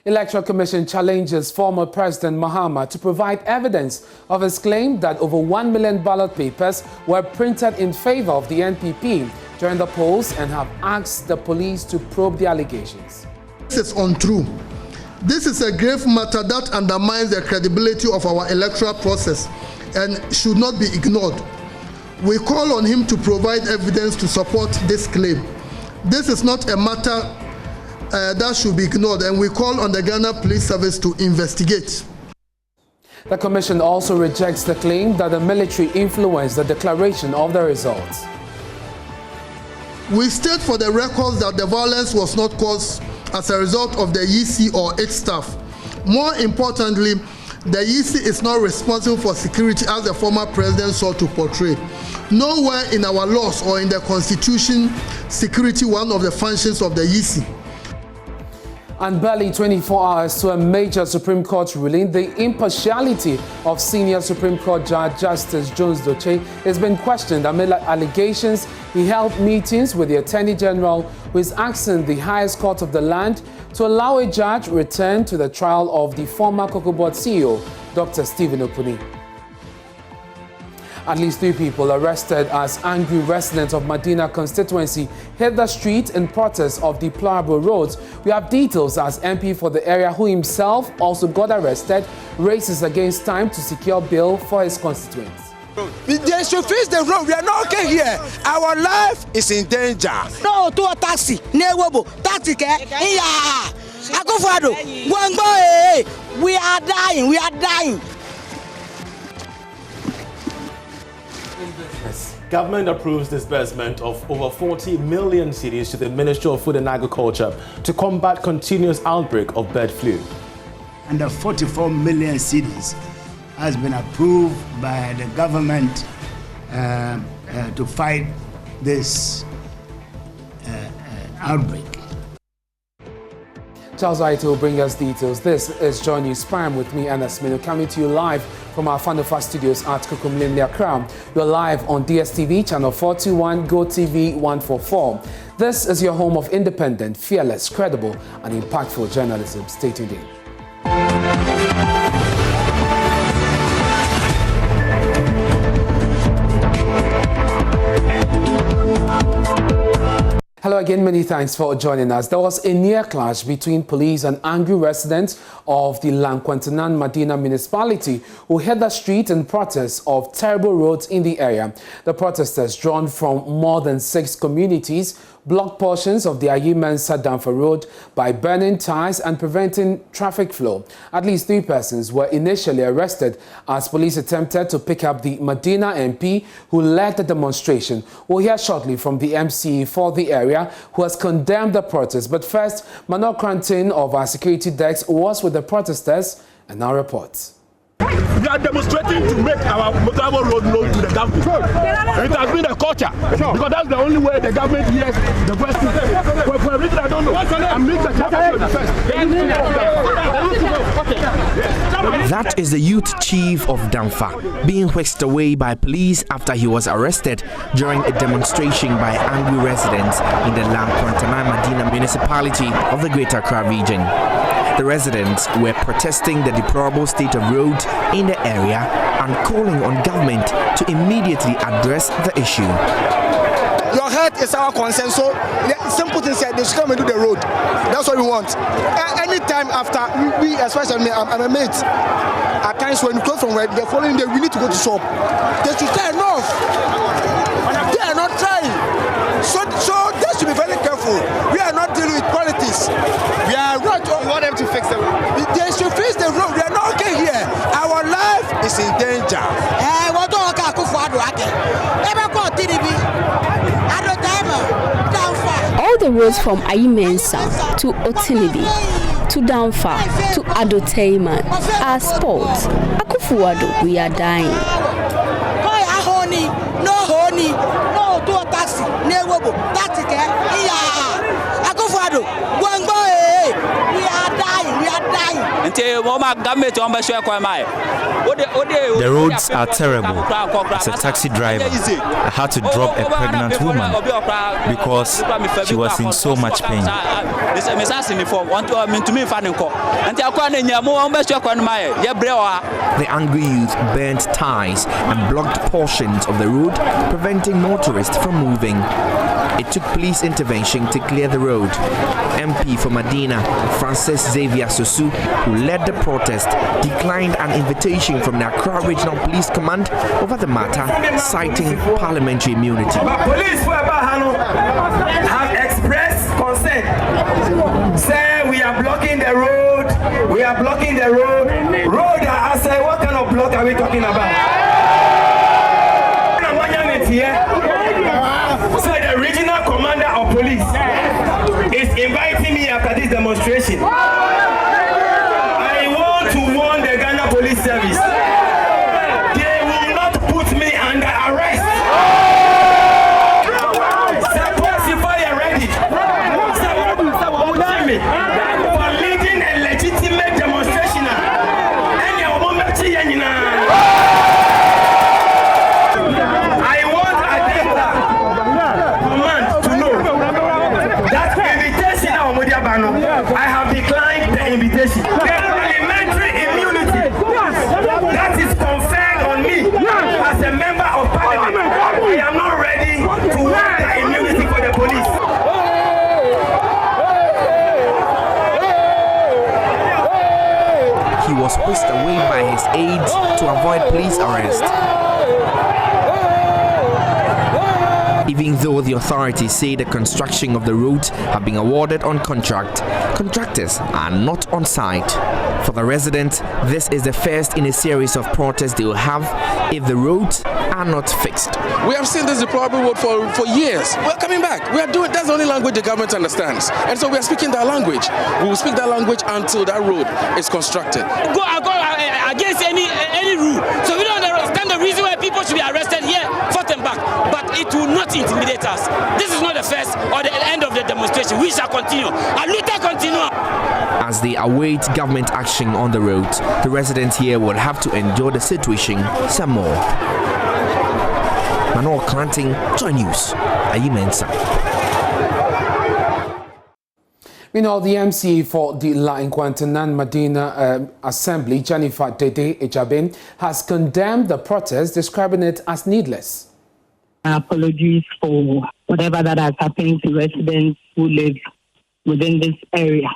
Electoral Commission challenges former President Mahama to provide evidence of his claim that over 1 million ballot papers were printed in favor of the NPP during the polls and have asked the police to probe the allegations. This is untrue. This is a grave matter that undermines the credibility of our electoral process and should not be ignored. We call on him to provide evidence to support this claim. This is not a matter that should be ignored, and we call on the Ghana Police Service to investigate. The Commission also rejects the claim that the military influenced the declaration of the results. We state for the records that the violence was not caused as a result of the EC or its staff. More importantly, the EC is not responsible for security as the former president sought to portray. Nowhere in our laws or in the Constitution, security one of the functions of the EC. And barely 24 hours to a major Supreme Court ruling, the impartiality of senior Supreme Court Judge Justice Jones Doche has been questioned amid allegations he held meetings with the Attorney General, who is asking the highest court of the land to allow a judge return to the trial of the former Cocoa Board CEO, Dr. Stephen Opuni. At least 3 people arrested as angry residents of Medina constituency hit the street in protest of deplorable roads. We have details as MP for the area, who himself also got arrested, races against time to secure bail for his constituents. They should fix the road. We are not okay here. Our life is in danger. No to a taxi. No taxi. We are dying. We are dying. Government approves disbursement of over 40 million cedis to the Ministry of Food and Agriculture to combat continuous outbreak of bird flu. And the 44 million cedis has been approved by the government to fight this outbreak. Charles White will bring us details. This is Joy News Prime with me, Anna Smith, coming to you live from our Fanofa studios at Kukumlim, Accra. You're live on DSTV, channel 421, GoTV 144. This is your home of independent, fearless, credible, and impactful journalism. Stay tuned in. Hello again, many thanks for joining us. There was a near clash between police and angry residents of the Lankwantanan Medina municipality who hit the street in protest of terrible roads in the area. The protesters, drawn from more than 6 communities, blocked portions of the Ayimensa Danfa Road by burning tires and preventing traffic flow. At least 3 persons were initially arrested as police attempted to pick up the Medina MP who led the demonstration. We'll hear shortly from the MCE for the area, who has condemned the protest. But first, Manok Krantin of our security desk was with the protesters and now reports. We are demonstrating to make our motorable road known to the government. It has been a culture, because that's the only way the government hears the question. For a reason I don't know, I'm the That is the youth chief of Danfa being whisked away by police after he was arrested during a demonstration by angry residents in the Lankwantanan Medina municipality of the Greater Accra region. The residents were protesting the deplorable state of roads in the area and calling on government to immediately address the issue. Your health is our concern, so the simple thing said, they should come and do the road. That's what we want. Anytime after, we especially me, I'm a mate. At times when we close from work, the following day we need to go to shop. They should say enough. They are not trying. So they should be very careful. We are not dealing with politics. We are not. We want them to fix the road. They should fix the road. We are not okay here. Our life is in danger. All the roads from Ayimensa to Otinidi to Danfa to Adotaiman are sports. Akufuado, we are dying. No honey, no to a taxi, no taxi. Akufuado, we are dying. The roads are terrible. As a taxi driver, I had to drop a pregnant woman because she was in so much pain. The angry youth burnt ties and blocked portions of the road, preventing motorists from moving. It took police intervention to clear the road. MP for Medina, Francis Xavier Sosu, who led the protest, declined an invitation from the Accra Regional Police Command over the matter, citing parliamentary immunity. Police have expressed consent. Say we are blocking the road. We are blocking the road. Road, I say, what kind of block are we talking about? So the regional commander of police is inviting me after this demonstration. I want to warn the Ghana Police Service. They will not put me under arrest. Suppose you ready. For leading a legitimate demonstration. I want Adenta command to know that invitation I have declined the invitation. Parliamentary immunity that is conferred on me as a member of parliament. I am not ready to wear the immunity for the police. He was whisked away by his aides to avoid police arrest. Even though the authorities say the construction of the roads have been awarded on contract, contractors are not on site. For the residents, this is the first in a series of protests they will have if the roads are not fixed. We have seen this deplorable road for years. We're coming back. We are doing. That's the only language the government understands, and so we are speaking that language. We will speak that language until that road is constructed. Go against any rule. So we don't understand the reason why people should be arrested here, fought and back. But it will not intimidate us. This is not the first or the end of the demonstration. We shall continue. And Luther continue. As they await government action on the roads, the residents here will have to endure the situation some more. Manuel Clanting, Joy News, Ayimensa. Meanwhile, the MC for the Lanquantanan Medina Assembly, Jennifer Dede Ejabin, has condemned the protest, describing it as needless. Apologies for whatever that has happened to residents who live within this area.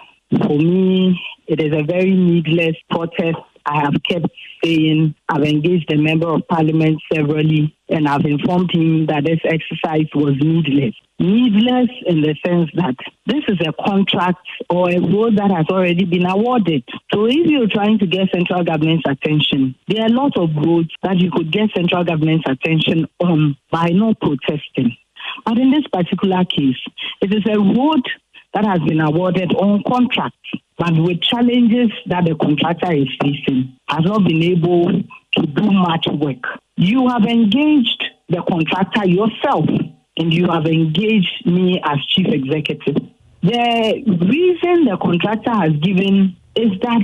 For me, it is a very needless protest. I have kept saying I've engaged a member of parliament severally and I've informed him that this exercise was needless. Needless in the sense that this is a contract or a road that has already been awarded. So if you're trying to get central government's attention, there are a lot of roads that you could get central government's attention on by not protesting. But in this particular case, it is a road that has been awarded on contract, but with challenges that the contractor is facing, has not been able to do much work. You have engaged the contractor yourself, and you have engaged me as chief executive. The reason the contractor has given is that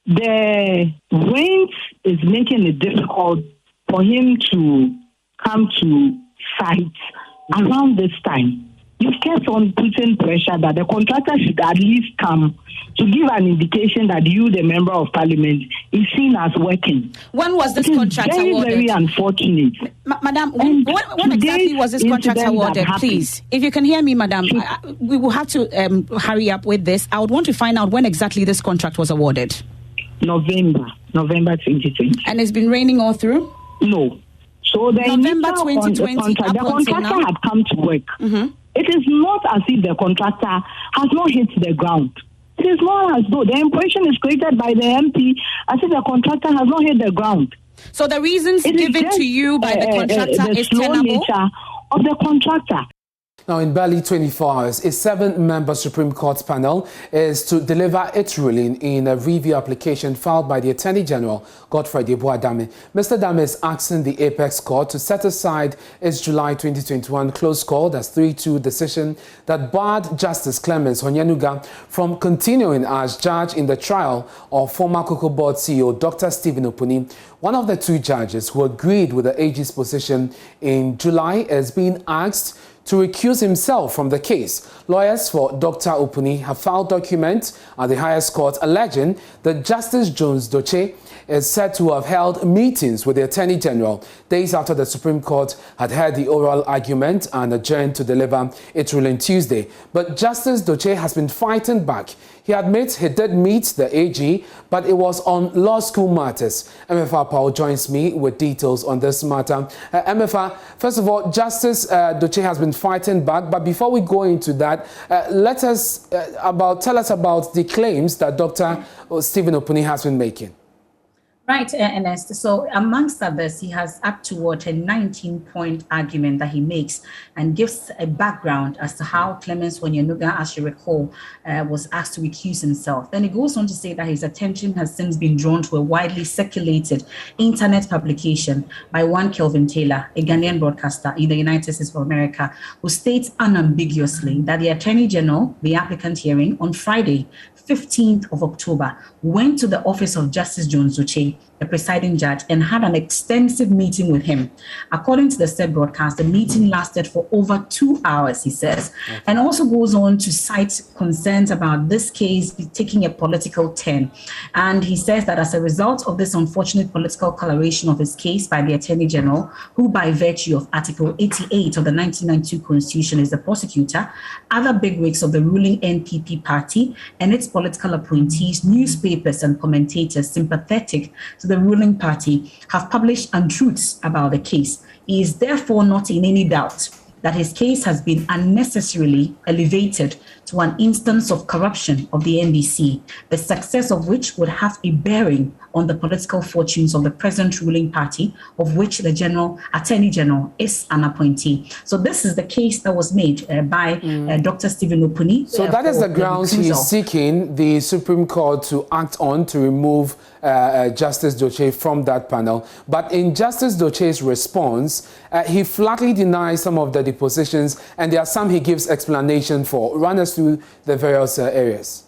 the rains is making it difficult for him to come to site around this time. You've kept on putting pressure that the contractor should at least come to give an indication that you, the member of parliament, is seen as working. When was this contract awarded? Very unfortunate. Madam, when exactly was this contract awarded, please? If you can hear me, Madam, we will have to hurry up with this. I would want to find out when exactly this contract was awarded. November 2020. And it's been raining all through? No. So the November 2020, the contractor had come to work. Mm-hmm. It is not as if the contractor has not hit the ground. It is not as though the impression is created by the MP as if the contractor has not hit the ground. So the reasons given to you by the contractor is is slow tenable? Nature of the contractor. Now, in barely 24 hours, a 7-member Supreme Court panel is to deliver its ruling in a review application filed by the Attorney General, Godfrey Dame. Mr. Dame is asking the Apex Court to set aside its July 2021 close call, that's 3-2 decision that barred Justice Clemens Onyenuga from continuing as judge in the trial of former Cocoa Board CEO Dr. Stephen Opuni. One of the 2 judges who agreed with the AG's position in July is being asked to recuse himself from the case. Lawyers for Dr. Opuni have filed documents at the highest court alleging that Justice Jones Doche is said to have held meetings with the Attorney General days after the Supreme Court had heard the oral argument and adjourned to deliver its ruling Tuesday. But Justice Doche has been fighting back. He admits he did meet the AG, but it was on law school matters. MFA Paul joins me with details on this matter. MFA, first of all, Justice Doche has been fighting back, but before we go into that, tell us about the claims that Dr. Stephen Opuni has been making. Right, Ernest. So amongst others, he has up toward a 19-point argument that he makes and gives a background as to how Clemens Onyenuga, as you recall, was asked to recuse himself. Then he goes on to say that his attention has since been drawn to a widely circulated internet publication by one Kelvin Taylor, a Ghanaian broadcaster in the United States of America, who states unambiguously that the Attorney General, the applicant hearing on Friday, 15th of October, went to the office of Justice Jones Doche, the presiding judge, and had an extensive meeting with him. According to the said broadcast, the meeting lasted for over 2 hours, he says, and also goes on to cite concerns about this case taking a political turn. And he says that as a result of this unfortunate political coloration of his case by the Attorney General, who by virtue of Article 88 of the 1992 Constitution is the prosecutor, other bigwigs of the ruling NPP party and its political appointees, newspapers and commentators sympathetic to the ruling party have published untruths about the case. He is therefore not in any doubt that his case has been unnecessarily elevated to an instance of corruption of the NDC, the success of which would have a bearing on the political fortunes of the present ruling party, of which the Attorney General is an appointee. So this is the case that was made by Dr. Stephen Opuni. So that is the grounds he is seeking the Supreme Court to act on to remove Justice Doche from that panel. But in Justice Doche's response, he flatly denies some of the depositions, and there are some he gives explanation for. Run us through the various areas.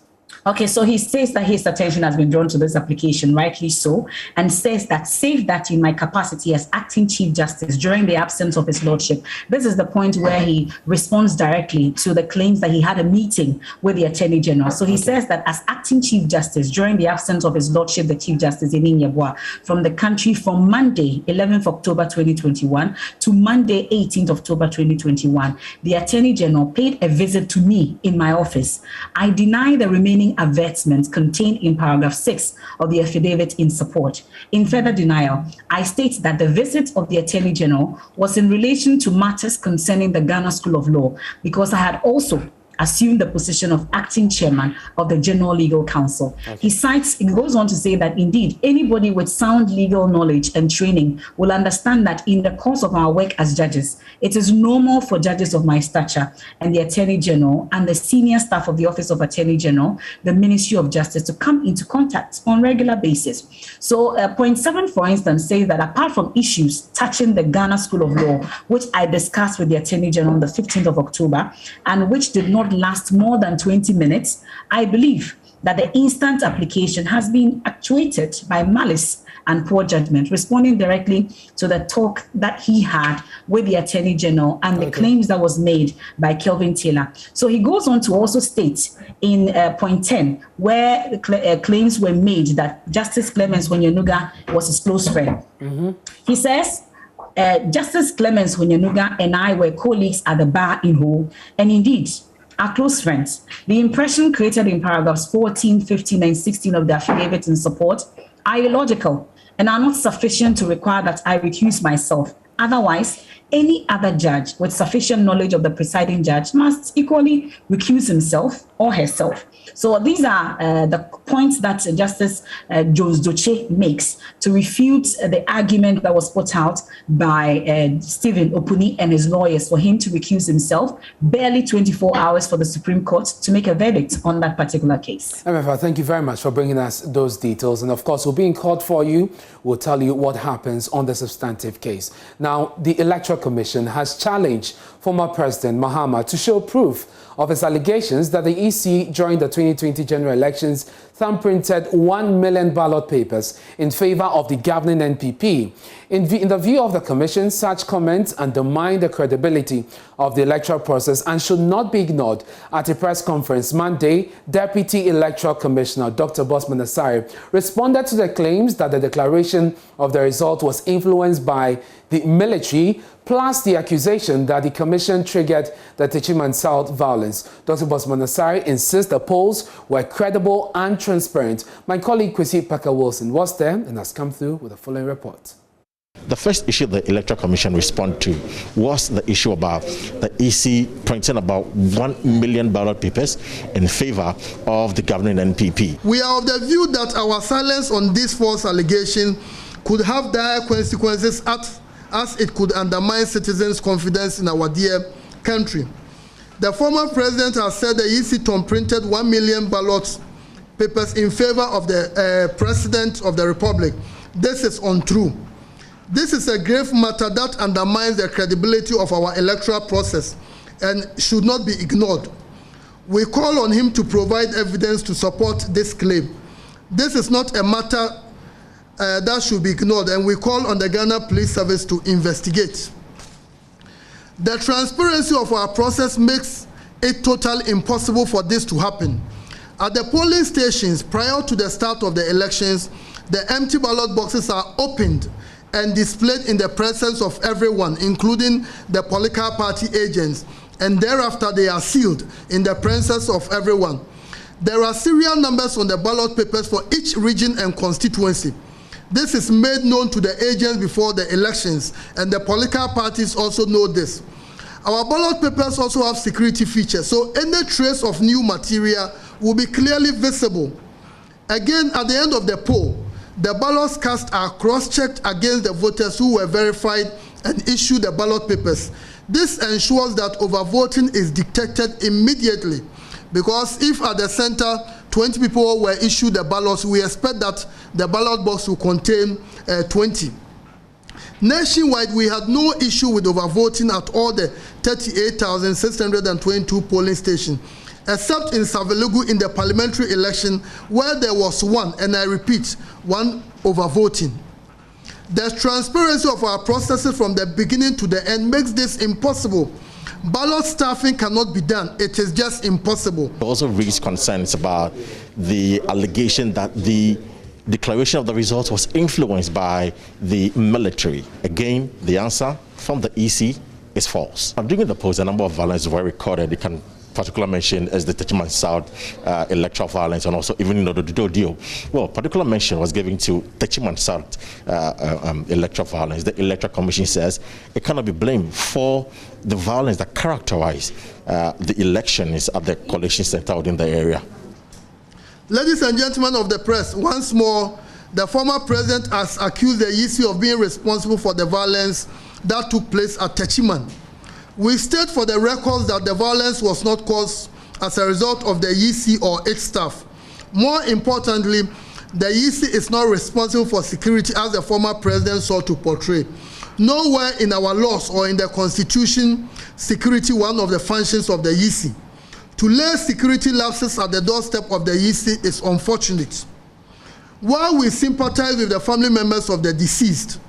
Okay, so he says that his attention has been drawn to this application, rightly so, and says that, save that in my capacity as acting Chief Justice during the absence of his lordship. This is the point where he responds directly to the claims that he had a meeting with the Attorney General. So he says that as acting Chief Justice during the absence of his lordship, the Chief Justice in Inyabwa, from the country from Monday, 11th October 2021 to Monday, 18th October 2021, the Attorney General paid a visit to me in my office. I deny the remaining advertisements contained in paragraph 6 of the affidavit in support. In further denial, I state that the visit of the Attorney General was in relation to matters concerning the Ghana School of Law, because I had also assumed the position of acting chairman of the General Legal Council. Okay. He goes on to say that indeed, anybody with sound legal knowledge and training will understand that in the course of our work as judges, it is normal for judges of my stature and the Attorney General and the senior staff of the Office of Attorney General, the Ministry of Justice, to come into contact on regular basis. So point 7, for instance, says that apart from issues touching the Ghana School of Law, which I discussed with the Attorney General on the 15th of October, and which did not last more than 20 minutes, I believe that the instant application has been actuated by malice and poor judgment, responding directly to the talk that he had with the Attorney General and the claims that was made by Kelvin Taylor. So he goes on to also state in point 10, where claims were made that Justice Clemens Onyenuga was his close friend. He says, Justice Clemens Onyenuga and I were colleagues at the bar in Ho, and indeed, are close friends. The impression created in paragraphs 14, 15, and 16 of the affidavit in support are illogical and are not sufficient to require that I recuse myself. Otherwise, any other judge with sufficient knowledge of the presiding judge must equally recuse himself or herself. So these are the points that Justice Jones Doche makes to refute the argument that was put out by Stephen Opuni and his lawyers for him to recuse himself barely 24 hours for the Supreme Court to make a verdict on that particular case. MFR, thank you very much for bringing us those details. And of course, we'll be in court for you. We'll tell you what happens on the substantive case. Now, the Electoral Commission has challenged former President Mahama to show proof of his allegations that the EC during the 2020 general elections thumbprinted 1 million ballot papers in favor of the governing NPP. In the view of the Commission, such comments undermine the credibility of the electoral process and should not be ignored. At a press conference Monday, Deputy Electoral Commissioner Dr. Bosman Asare responded to the claims that the declaration of the result was influenced by the military, plus the accusation that the Commission triggered the Techiman South violence. Dr. Bosman Asare insists the polls were credible and transparent. My colleague Kwesi Parker-Wilson was there and has come through with a following report. The first issue the Electoral Commission responded to was the issue about the EC printing about 1 million ballot papers in favor of the governing NPP. We are of the view that our silence on this false allegation could have dire consequences as it could undermine citizens' confidence in our dear country. The former president has said the EC printed 1 million ballot papers in favor of the President of the Republic. This is untrue. This is a grave matter that undermines the credibility of our electoral process and should not be ignored. We call on him to provide evidence to support this claim. This is not a matter that should be ignored, and we call on the Ghana Police Service to investigate. The transparency of our process makes it totally impossible for this to happen. At the polling stations prior to the start of the elections, the empty ballot boxes are opened and displayed in the presence of everyone, including the political party agents, and thereafter they are sealed in the presence of everyone. There are serial numbers on the ballot papers for each region and constituency. This is made known to the agents before the elections, and the political parties also know this. Our ballot papers also have security features, so any trace of new material will be clearly visible. Again, at the end of the poll, the ballots cast are cross-checked against the voters who were verified and issued the ballot papers. This ensures that overvoting is detected immediately, because if at the center 20 people were issued the ballots, we expect that the ballot box will contain 20. Nationwide, we had no issue with overvoting at all the 38,622 polling stations, except in Savelugu in the parliamentary election, where there was one, and I repeat, one overvoting. The transparency of our processes from the beginning to the end makes this impossible. Ballot staffing cannot be done. It is just impossible. Also raised concerns about the allegation that the declaration of the results was influenced by the military. Again, the answer from the EC is false. During the polls, a number of violence were recorded. It can particular mention as the Techiman South electoral violence, and also even in the Dodio. Well, particular mention was given to Techiman South electoral violence. The Electoral Commission says it cannot be blamed for the violence that characterized the elections at the collation center within the area. Ladies and gentlemen of the press, once more, the former president has accused the EC of being responsible for the violence that took place at Techiman. We state for the records that the violence was not caused as a result of the EC or its staff. More importantly, the EC is not responsible for security as the former president sought to portray. Nowhere in our laws or in the Constitution, security one of the functions of the EC. To lay security lapses at the doorstep of the EC is unfortunate. While we sympathize with the family members of the deceased,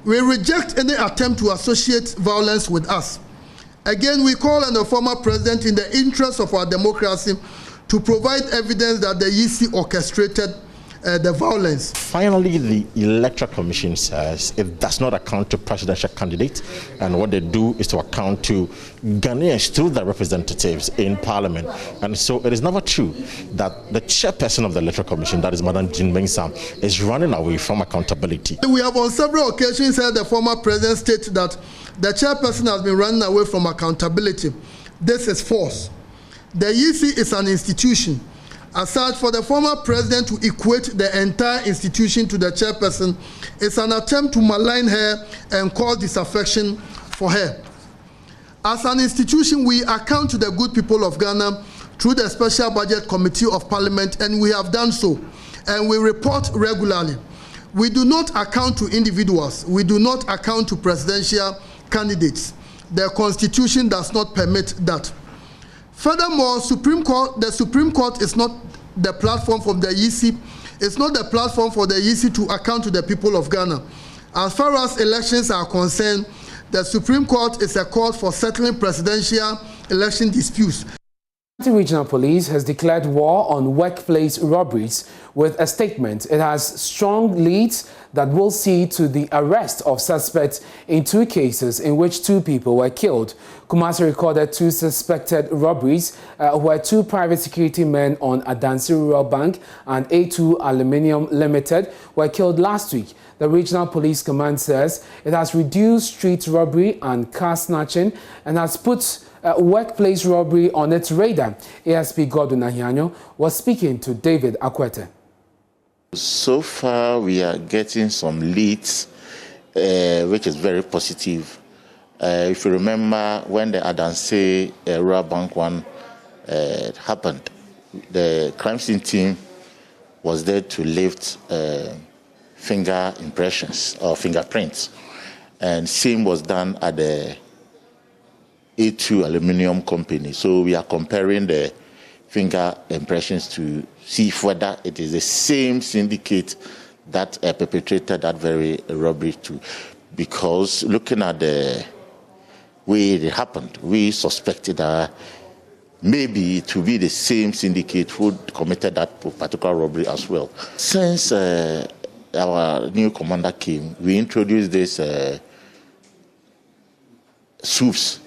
we reject any attempt to associate violence with us. Again, we call on the former president in the interest of our democracy to provide evidence that the EC orchestrated the violence. Finally, the Electoral Commission says it does not account to presidential candidates, and what they do is to account to Ghanaians through their representatives in Parliament. And so it is never true that the chairperson of the Electoral Commission, that is Madam Jean Mensah, is running away from accountability. We have on several occasions heard the former president state that the chairperson has been running away from accountability. This is false. The EC is an institution. As such, for the former president to equate the entire institution to the chairperson is an attempt to malign her and cause disaffection for her. As an institution, we account to the good people of Ghana through the Special Budget Committee of Parliament, and we have done so, and we report regularly. We do not account to individuals. We do not account to presidential candidates. The Constitution does not permit that. Furthermore, the Supreme Court is not the platform for the EC. It's not the platform for the EC to account to the people of Ghana. As far as elections are concerned, the Supreme Court is a court for settling presidential election disputes. The Regional Police has declared war on workplace robberies with a statement. It has strong leads that will see to the arrest of suspects in 2 cases in which 2 people were killed. Kumasi recorded 2 suspected robberies where 2 private security men on Adansi Rural Bank and A2 Aluminium Limited were killed last week. The Regional Police Command says it has reduced street robbery and car snatching and has put workplace robbery on its radar. ASP Godwin Ahianyo was speaking to David Akwete. So far, we are getting some leads, which is very positive. If you remember, when the Adansi Rural Bank one happened, the crime scene team was there to lift finger impressions or fingerprints, and same was done at the A2 Aluminium Company. So we are comparing the finger impressions to see whether it is the same syndicate that perpetrated that very robbery too. Because looking at the way it happened, we suspected that maybe it would be the same syndicate who committed that particular robbery as well. Since our new commander came, we introduced this SWOOPs,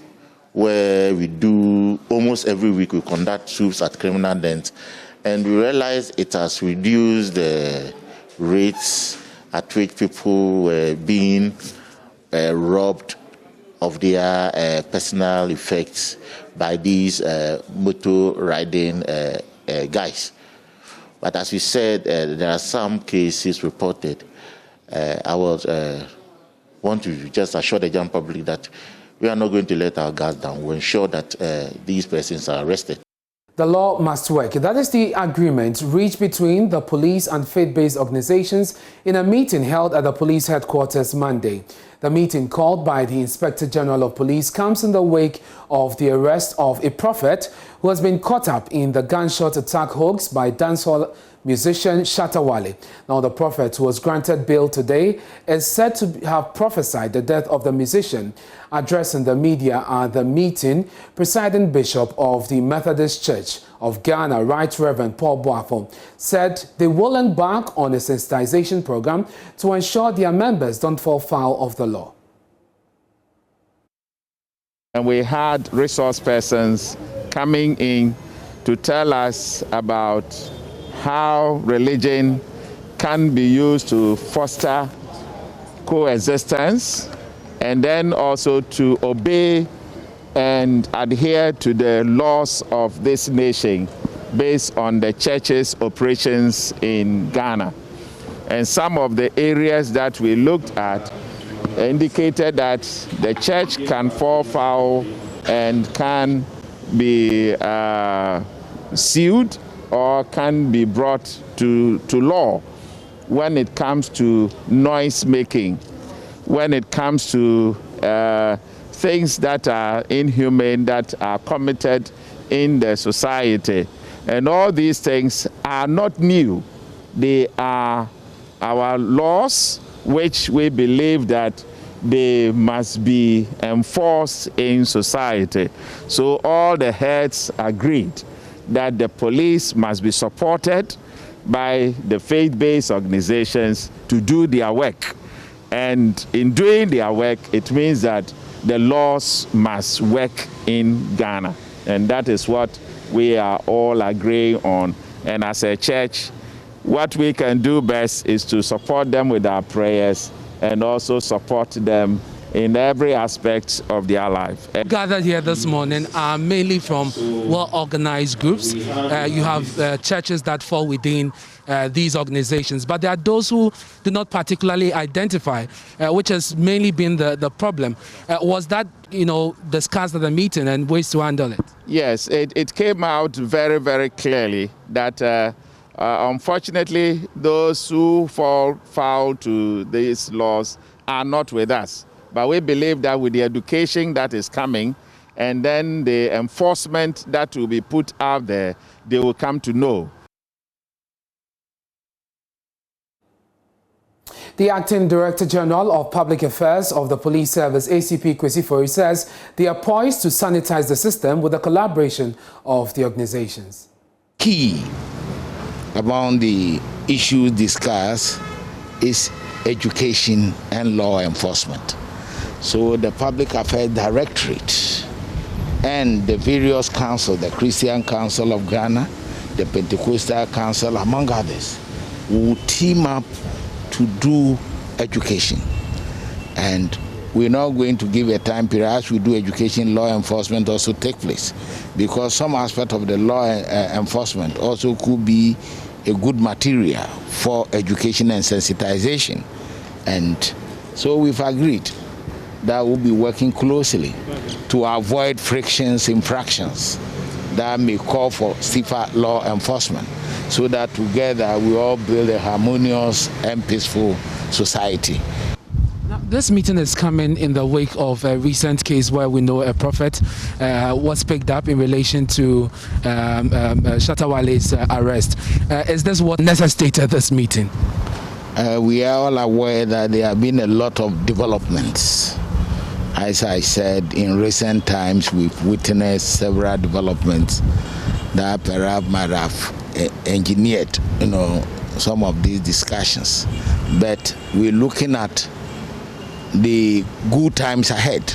where we do almost every week we conduct SWOOPs at criminal dens, and we realize it has reduced the rates at which people were being robbed of their personal effects by these motor riding guys. But as we said, there are some cases reported. I want to just assure the general public that we are not going to let our guards down. We'll ensure that these persons are arrested. The law must work. That is the agreement reached between the police and faith-based organizations in a meeting held at the police headquarters Monday. The meeting, called by the Inspector General of Police, comes in the wake of the arrest of a prophet who has been caught up in the gunshot attack hoax by dancehall musician Shatta Wale. Now, the prophet, who was granted bail today, is said to have prophesied the death of the musician. Addressing the media at the meeting, Presiding Bishop of the Methodist Church of Ghana, Right Reverend Paul Boafo, said they will embark on a sensitization program to ensure their members don't fall foul of the law. And we had resource persons coming in to tell us about how religion can be used to foster coexistence, and then also to obey and adhere to the laws of this nation based on the church's operations in Ghana. And some of the areas that we looked at indicated that the church can fall foul and can be sued or can be brought to law when it comes to noise making, when it comes to things that are inhumane, that are committed in the society. And all these things are not new. They are our laws, which we believe that they must be enforced in society. So all the heads agreed that the police must be supported, by the faith-based organizations to do their work. And in doing their work, it means that the laws must work in Ghana. And that is what we are all agreeing on. And as a church, what we can do best is to support them with our prayers and also support them in every aspect of their life. Gathered here this morning are mainly from well-organized groups. You have churches that fall within these organizations, but there are those who do not particularly identify, which has mainly been the problem. Was that, discussed at the meeting and ways to handle it? Yes, it came out very, very clearly that unfortunately those who fall foul to these laws are not with us. But we believe that with the education that is coming and then the enforcement that will be put out there, they will come to know. The Acting Director General of Public Affairs of the Police Service, ACP Kwesi Fori, says they are poised to sanitize the system with the collaboration of the organizations. Key among the issues discussed is education and law enforcement. So the Public Affairs Directorate and the various councils, the Christian Council of Ghana, the Pentecostal Council, among others, will team up to do education. And we're not going to give a time period as we do education, law enforcement also take place, because some aspect of the law enforcement also could be a good material for education and sensitization. And so we've agreed that we'll be working closely to avoid frictions, infractions that may call for stiffer law enforcement, so that together we all build a harmonious and peaceful society. Now, this meeting is coming in the wake of a recent case where we know a prophet was picked up in relation to Shatawale's arrest. Is this what necessitated this meeting? We are all aware that there have been a lot of developments. As I said, in recent times, we've witnessed several developments that perhaps might have engineered, some of these discussions. But we're looking at the good times ahead,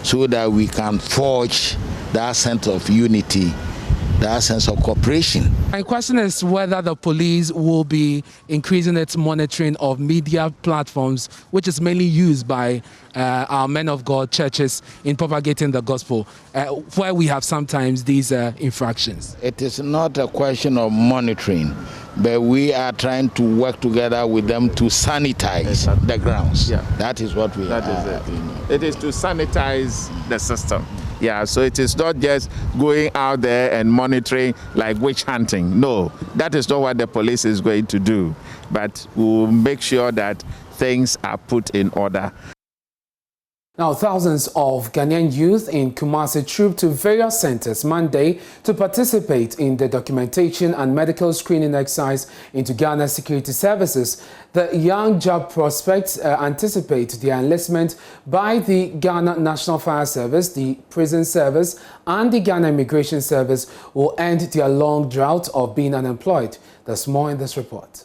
so that we can forge that sense of unity, that sense of cooperation. My question is whether the police will be increasing its monitoring of media platforms, which is mainly used by our men of God churches in propagating the gospel, where we have sometimes these infractions. It is not a question of monitoring, but we are trying to work together with them to sanitize the grounds. Yeah. That is what we That is it. It is to sanitize the system. Yeah, so it is not just going out there and monitoring like witch hunting. No, that is not what the police is going to do. But we'll make sure that things are put in order. Now, thousands of Ghanaian youth in Kumasi trooped to various centers Monday to participate in the documentation and medical screening exercise into Ghana's security services. The young job prospects anticipate their enlistment by the Ghana National Fire Service, the Prison Service, and the Ghana Immigration Service will end their long drought of being unemployed. There's more in this report.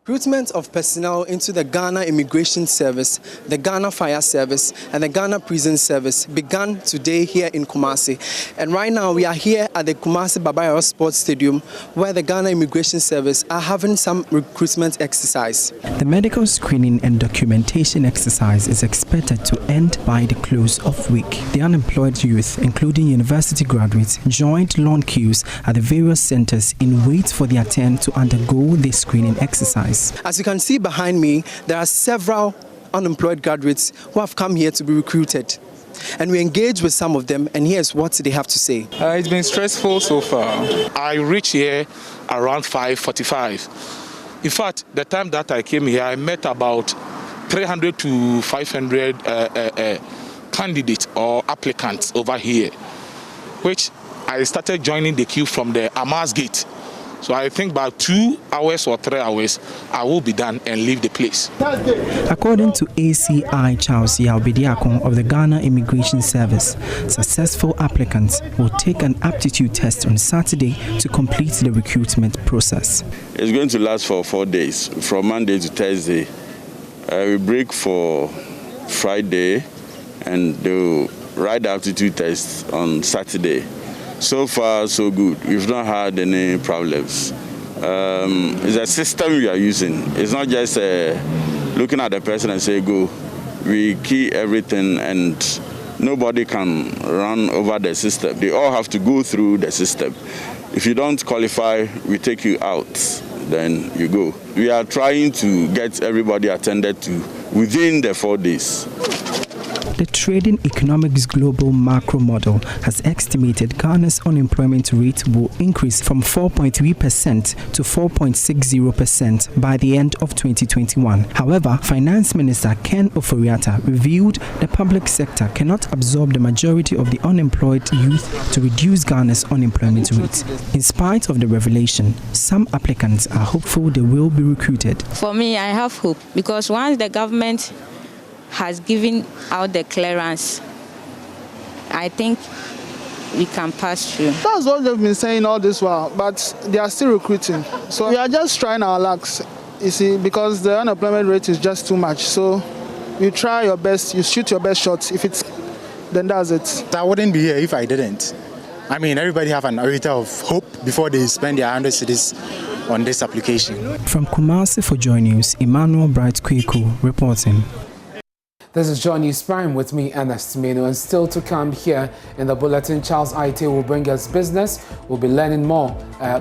Recruitment of personnel into the Ghana Immigration Service, the Ghana Fire Service, and the Ghana Prison Service began today here in Kumasi. And right now we are here at the Kumasi Babayaro Sports Stadium, where the Ghana Immigration Service are having some recruitment exercise. The medical screening and documentation exercise is expected to end by the close of week. The unemployed youth, including university graduates, joined long queues at the various centers in wait for their turn to undergo the screening exercise. As you can see behind me, there are several unemployed graduates who have come here to be recruited. And we engage with some of them, and here's what they have to say. It's been stressful so far. I reached here around 5:45. In fact, the time that I came here, I met about 300 to 500 candidates or applicants over here, which I started joining the queue from the Amas Gate. So I think by 2 hours or 3 hours, I will be done and leave the place. According to ACI Charles Yaubidiakon of the Ghana Immigration Service, successful applicants will take an aptitude test on Saturday to complete the recruitment process. It's going to last for 4 days, from Monday to Thursday. We break for Friday and they'll write the aptitude test on Saturday. So far, so good. We've not had any problems. It's a system we are using. It's not just looking at the person and say, go. We key everything and nobody can run over the system. They all have to go through the system. If you don't qualify, we take you out, then you go. We are trying to get everybody attended to within the 4 days. The Trading Economics Global Macro Model has estimated Ghana's unemployment rate will increase from 4.3% to 4.60% by the end of 2021. However, Finance Minister Ken Oforiatta revealed the public sector cannot absorb the majority of the unemployed youth to reduce Ghana's unemployment rate. In spite of the revelation, some applicants are hopeful they will be recruited. For me, I have hope because once the government has given out the clearance, I think we can pass through. That's what they've been saying all this while, but they are still recruiting. So we are just trying our lucks, you see, because the unemployment rate is just too much. So you try your best, you shoot your best shots. If it's, then that's it. I wouldn't be here if I didn't. I mean, everybody have an iota of hope before they spend their 100 cedis on this application. From Kumasi for Joy News, Emmanuel Bright Kweku reporting. This is Joy News Prime with me, Ernest Meno, and still to come here in the bulletin, Charles Aite will bring us business. We'll be learning more,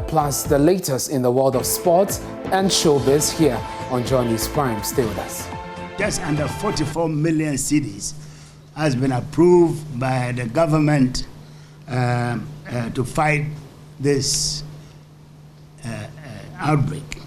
plus the latest in the world of sports and showbiz here on Joy News Prime. Stay with us. Just under 44 million cedis has been approved by the government to fight this outbreak.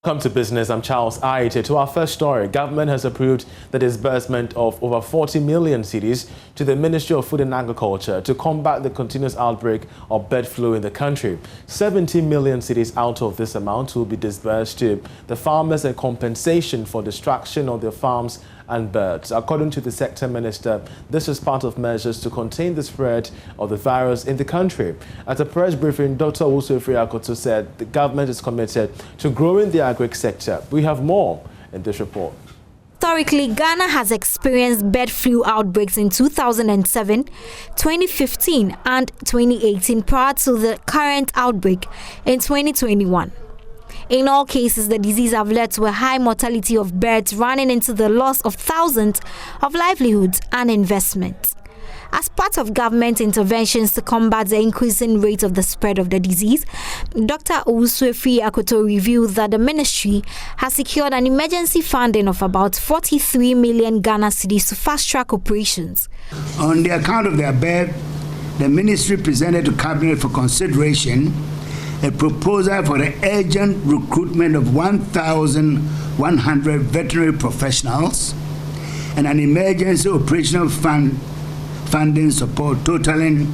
Welcome to business. I'm Charles Aite. To our first story, government has approved the disbursement of over 40 million cedis to the Ministry of Food and Agriculture to combat the continuous outbreak of bird flu in the country. 70 million cedis out of this amount will be disbursed to the farmers as compensation for destruction of their farms and birds. According to the sector minister, this is part of measures to contain the spread of the virus in the country. At a press briefing, Dr. Owusu Akoto said the government is committed to growing the agri sector. We have more in this report. Historically, Ghana has experienced bird flu outbreaks in 2007, 2015 and 2018 prior to the current outbreak in 2021. In all cases, the disease have led to a high mortality of birds, running into the loss of thousands of livelihoods and investments. As part of government interventions to combat the increasing rate of the spread of the disease, Dr. Owusu Akoto revealed that the ministry has secured an emergency funding of about 43 million Ghana cedis to fast-track operations. On the account of their birth, the ministry presented to Cabinet for consideration a proposal for the urgent recruitment of 1,100 veterinary professionals and an emergency operational funding support totaling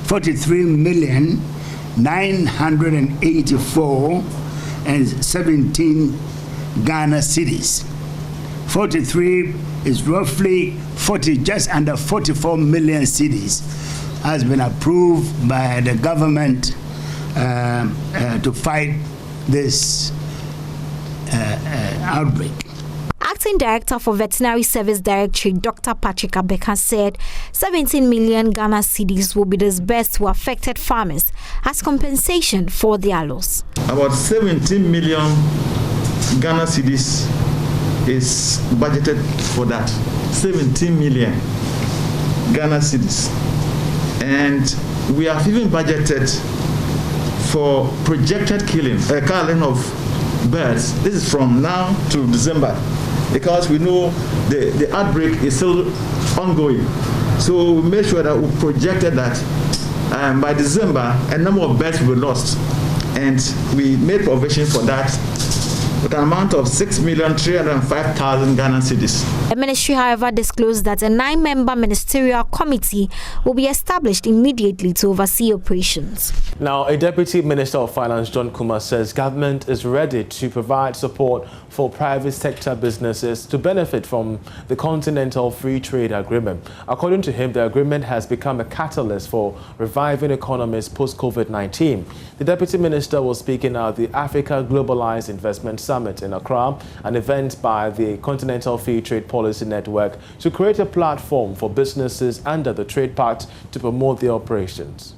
43,984,17 Ghana cedis. 43 is roughly 40, just under 44 million cedis has been approved by the government to fight this outbreak. Acting Director for Veterinary Service Directorate, Dr. Patrick Abeka, said 17 million Ghana cedis will be disbursed to affected farmers as compensation for their loss. About 17 million Ghana cedis is budgeted for that. 17 million Ghana cedis. And we have even budgeted for projected culling of birds. This is from now to December, because we know the outbreak is still ongoing. So we made sure that we projected that by December a number of birds will be lost, and we made provision for that with an amount of 6,305,000 Ghana cedis. The ministry, however, disclosed that a 9-member ministerial committee will be established immediately to oversee operations. Now, a Deputy Minister of Finance, John Kumar, says government is ready to provide support for private sector businesses to benefit from the Continental Free Trade Agreement. According to him, the agreement has become a catalyst for reviving economies post-COVID-19. The Deputy Minister was speaking at the Africa Globalized Investment Summit in Accra, an event by the Continental Free Trade Policy Network to create a platform for businesses under the Trade Pact to promote their operations.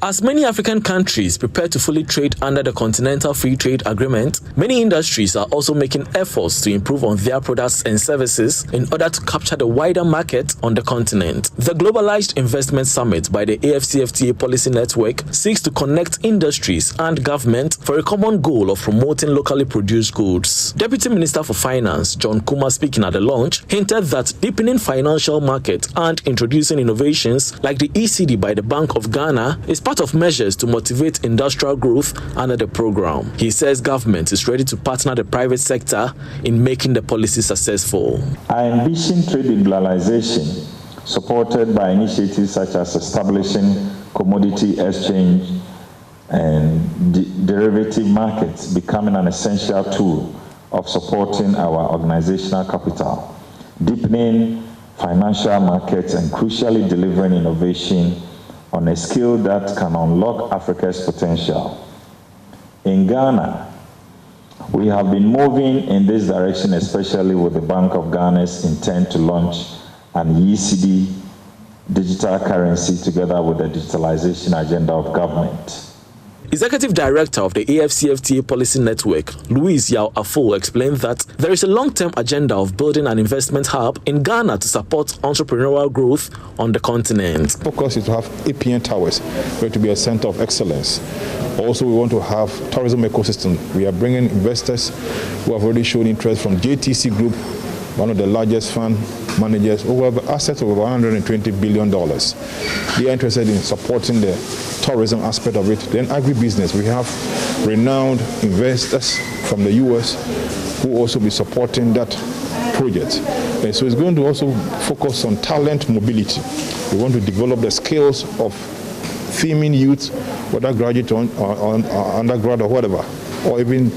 As many African countries prepare to fully trade under the Continental Free Trade Agreement, many industries are also making efforts to improve on their products and services in order to capture the wider market on the continent. The Globalized Investment Summit by the AFCFTA Policy Network seeks to connect industries and government for a common goal of promoting locally produced goods. Deputy Minister for Finance, John Kumar, speaking at the launch, hinted that deepening financial market and introducing innovations like the ECD by the Bank of Ghana is part of measures to motivate industrial growth under the program. He says government is ready to partner the private sector in making the policy successful. I envision trade liberalization supported by initiatives such as establishing commodity exchange and derivative markets becoming an essential tool of supporting our organizational capital, deepening financial markets and crucially delivering innovation on a scale that can unlock Africa's potential. In Ghana, we have been moving in this direction, especially with the Bank of Ghana's intent to launch an ECD digital currency together with the digitalization agenda of government. Executive Director of the AFCFTA Policy Network, Louise Yao Afo, explained that there is a long-term agenda of building an investment hub in Ghana to support entrepreneurial growth on the continent. Focus is to have APN towers, where to be a center of excellence. Also, we want to have tourism ecosystem. We are bringing investors who have already shown interest from JTC Group, one of the largest fund managers, who have assets of over $120 billion. They are interested in supporting the tourism aspect of it. Then agribusiness, we have renowned investors from the US who will also be supporting that project. And so it's going to also focus on talent mobility. We want to develop the skills of female youth, whether graduate or undergrad or whatever, or even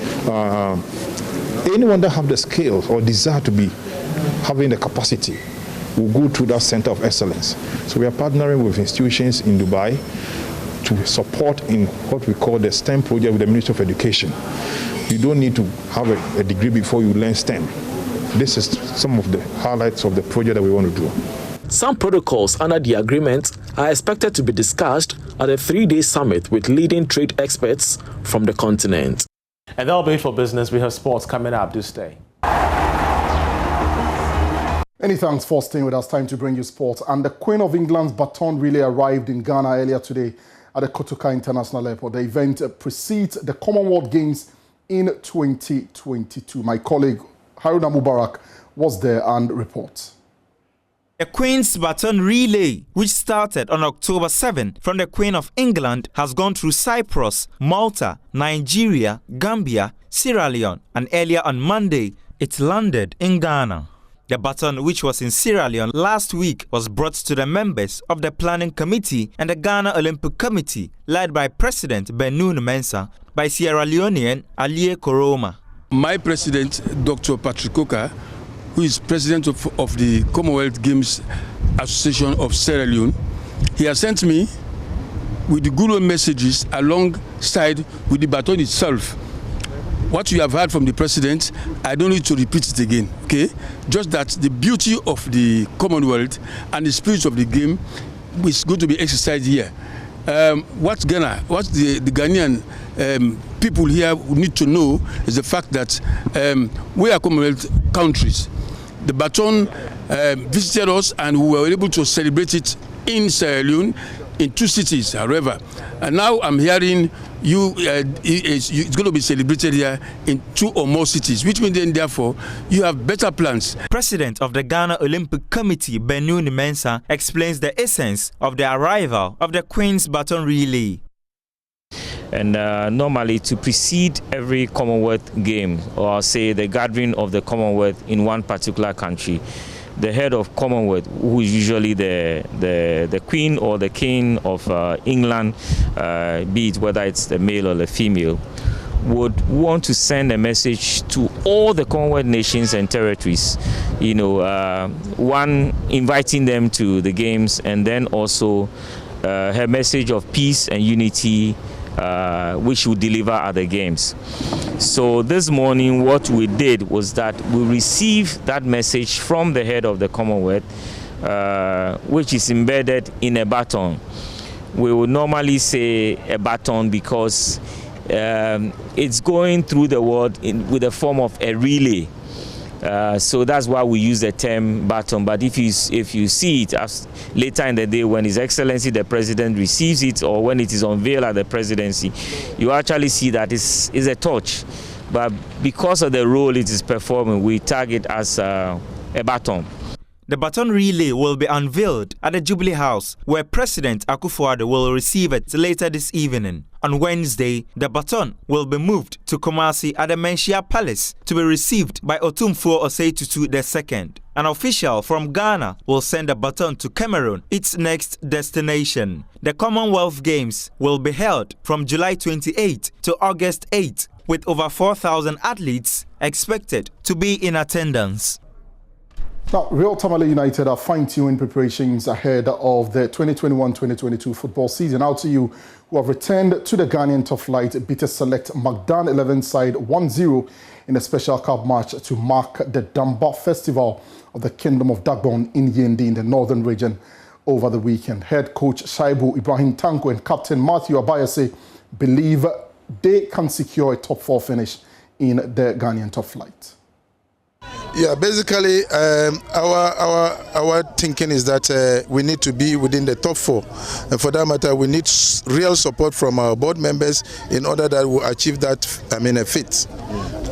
anyone that have the skills or desire to be having the capacity will go through that center of excellence. So we are partnering with institutions in Dubai to support in what we call the STEM project with the Ministry of Education. You don't need to have a degree before you learn STEM. This is some of the highlights of the project that we want to do. Some protocols under the agreement are expected to be discussed at a 3-day summit with leading trade experts from the continent. And that'll be it for business. We have sports coming up this day. Many thanks for staying with us. Time to bring you sports. And the Queen of England's baton relay arrived in Ghana earlier today at the Kotoka International Airport. The event precedes the Commonwealth Games in 2022. My colleague Haruna Mubarak was there and reports. The Queen's baton relay, which started on October 7 from the Queen of England, has gone through Cyprus, Malta, Nigeria, Gambia, Sierra Leone, and earlier on Monday, it landed in Ghana. The baton, which was in Sierra Leone last week, was brought to the members of the Planning Committee and the Ghana Olympic Committee, led by President Benunu Mensah, by Sierra Leonean Alie Koroma. My president, Dr. Patrick Coker, who is president of the Commonwealth Games Association of Sierra Leone, he has sent me with the good messages alongside with the baton itself. What you have heard from the president, I don't need to repeat it again, okay? Just that the beauty of the Commonwealth and the spirit of the game is going to be exercised here. What the Ghanaian people here need to know is the fact that we are Commonwealth countries. The baton visited us and we were able to celebrate it in Sierra Leone in 2 cities, however. And now I'm hearing it's going to be celebrated here in 2 or more cities, which means then therefore you have better plans. President of the Ghana Olympic Committee, Benunu Mensah, explains the essence of the arrival of the Queen's baton relay. And normally to precede every Commonwealth game, or say the gathering of the Commonwealth in one particular country, the head of Commonwealth, who is usually the Queen or the King of England, be it whether it's the male or the female, would want to send a message to all the Commonwealth nations and territories, you know, one, inviting them to the games, and then also her message of peace and unity, which would deliver at the games. So this morning what we did was that we received that message from the head of the Commonwealth, which is embedded in a baton. We would normally say a baton because it's going through the world with a form of a relay. So that's why we use the term baton. But if you see it later in the day when His Excellency the President receives it, or when it is unveiled at the presidency, you actually see that it's a torch. But because of the role it is performing, we tag it as a baton. The baton relay will be unveiled at the Jubilee House, where President Akufo-Addo will receive it later this evening. On Wednesday, the baton will be moved to Kumasi at the Menchia Palace to be received by Otumfuo Osei Tutu II. An official from Ghana will send the baton to Cameroon, its next destination. The Commonwealth Games will be held from July 28 to August 8, with over 4,000 athletes expected to be in attendance. Now, Real Tamale United are fine-tuning preparations ahead of the 2021-2022 football season. Out to you, who have returned to the Ghanaian top flight, beat a select Magdan 11 side 1-0 in a special cup match to mark the Damba Festival of the Kingdom of Dagbon in Yendi in the northern region over the weekend. Head coach Shaibu Ibrahim Tanko and captain Matthew Abayase believe they can secure a top 4 finish in the Ghanaian top flight. Yeah, basically, our thinking is that we need to be within the top 4, and for that matter, we need real support from our board members in order that we achieve that. A fit.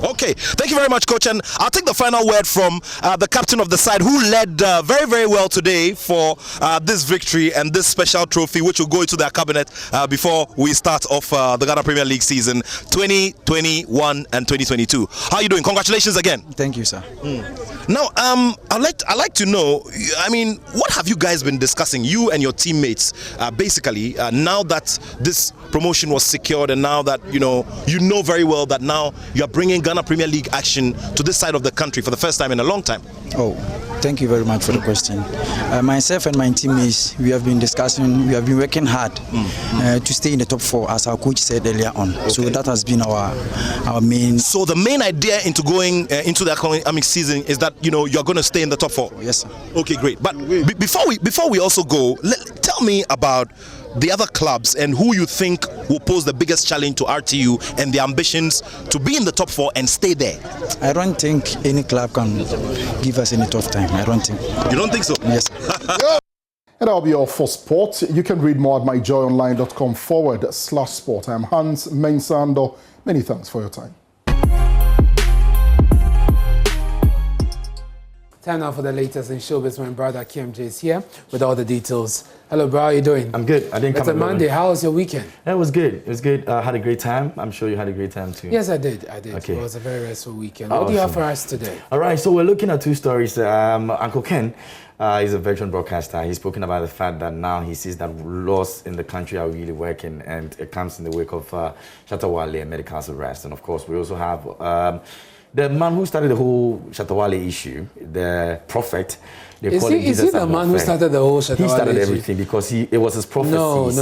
Okay, thank you very much, Coach. And I'll take the final word from the captain of the side, who led very, very well today for this victory and this special trophy, which will go into their cabinet before we start off the Ghana Premier League season 2021 and 2022. How are you doing? Congratulations again. Thank you, sir. Now, I'd like to know, what have you guys been discussing, you and your teammates, basically, now that this promotion was secured, and now that you know very well that now you're bringing Ghana Premier League action to this side of the country for the first time in a long time? Oh, thank you very much for the question. Myself and my teammates, we have been discussing, we have been working hard to stay in the top 4, as our coach said earlier on. Okay. So that has been our main. So the main idea into going into the academic season is that you're going to stay in the top 4. Yes, sir. Okay, great. But before we also go, tell me about the other clubs and who you think will pose the biggest challenge to RTU and the ambitions to be in the top 4 and stay there. I don't think any club can give us any tough time. I don't think. You don't think so? Yes. And that'll be all for sport. You can read more at myjoyonline.com/sport. I'm Hans Mensando. Many thanks for your time. Time now for the latest in showbiz. My brother KMJ is here with all the details. Hello, bro. How are you doing? I'm good. I didn't come. It's a Monday. How was your weekend? It was good. It was good. I had a great time. I'm sure you had a great time too. Yes, I did. Okay. It was a very restful weekend. What do you have for us today? All right. So we're looking at 2 stories. Uncle Ken is a veteran broadcaster. He's spoken about the fact that now he sees that laws in the country are really working, and it comes in the wake of Shatawale and Medical's arrest. And of course, we also have the man who started the whole Shatawale issue, the prophet. Is he the man who started the whole Shatawale issue? He started everything because it was his prophecies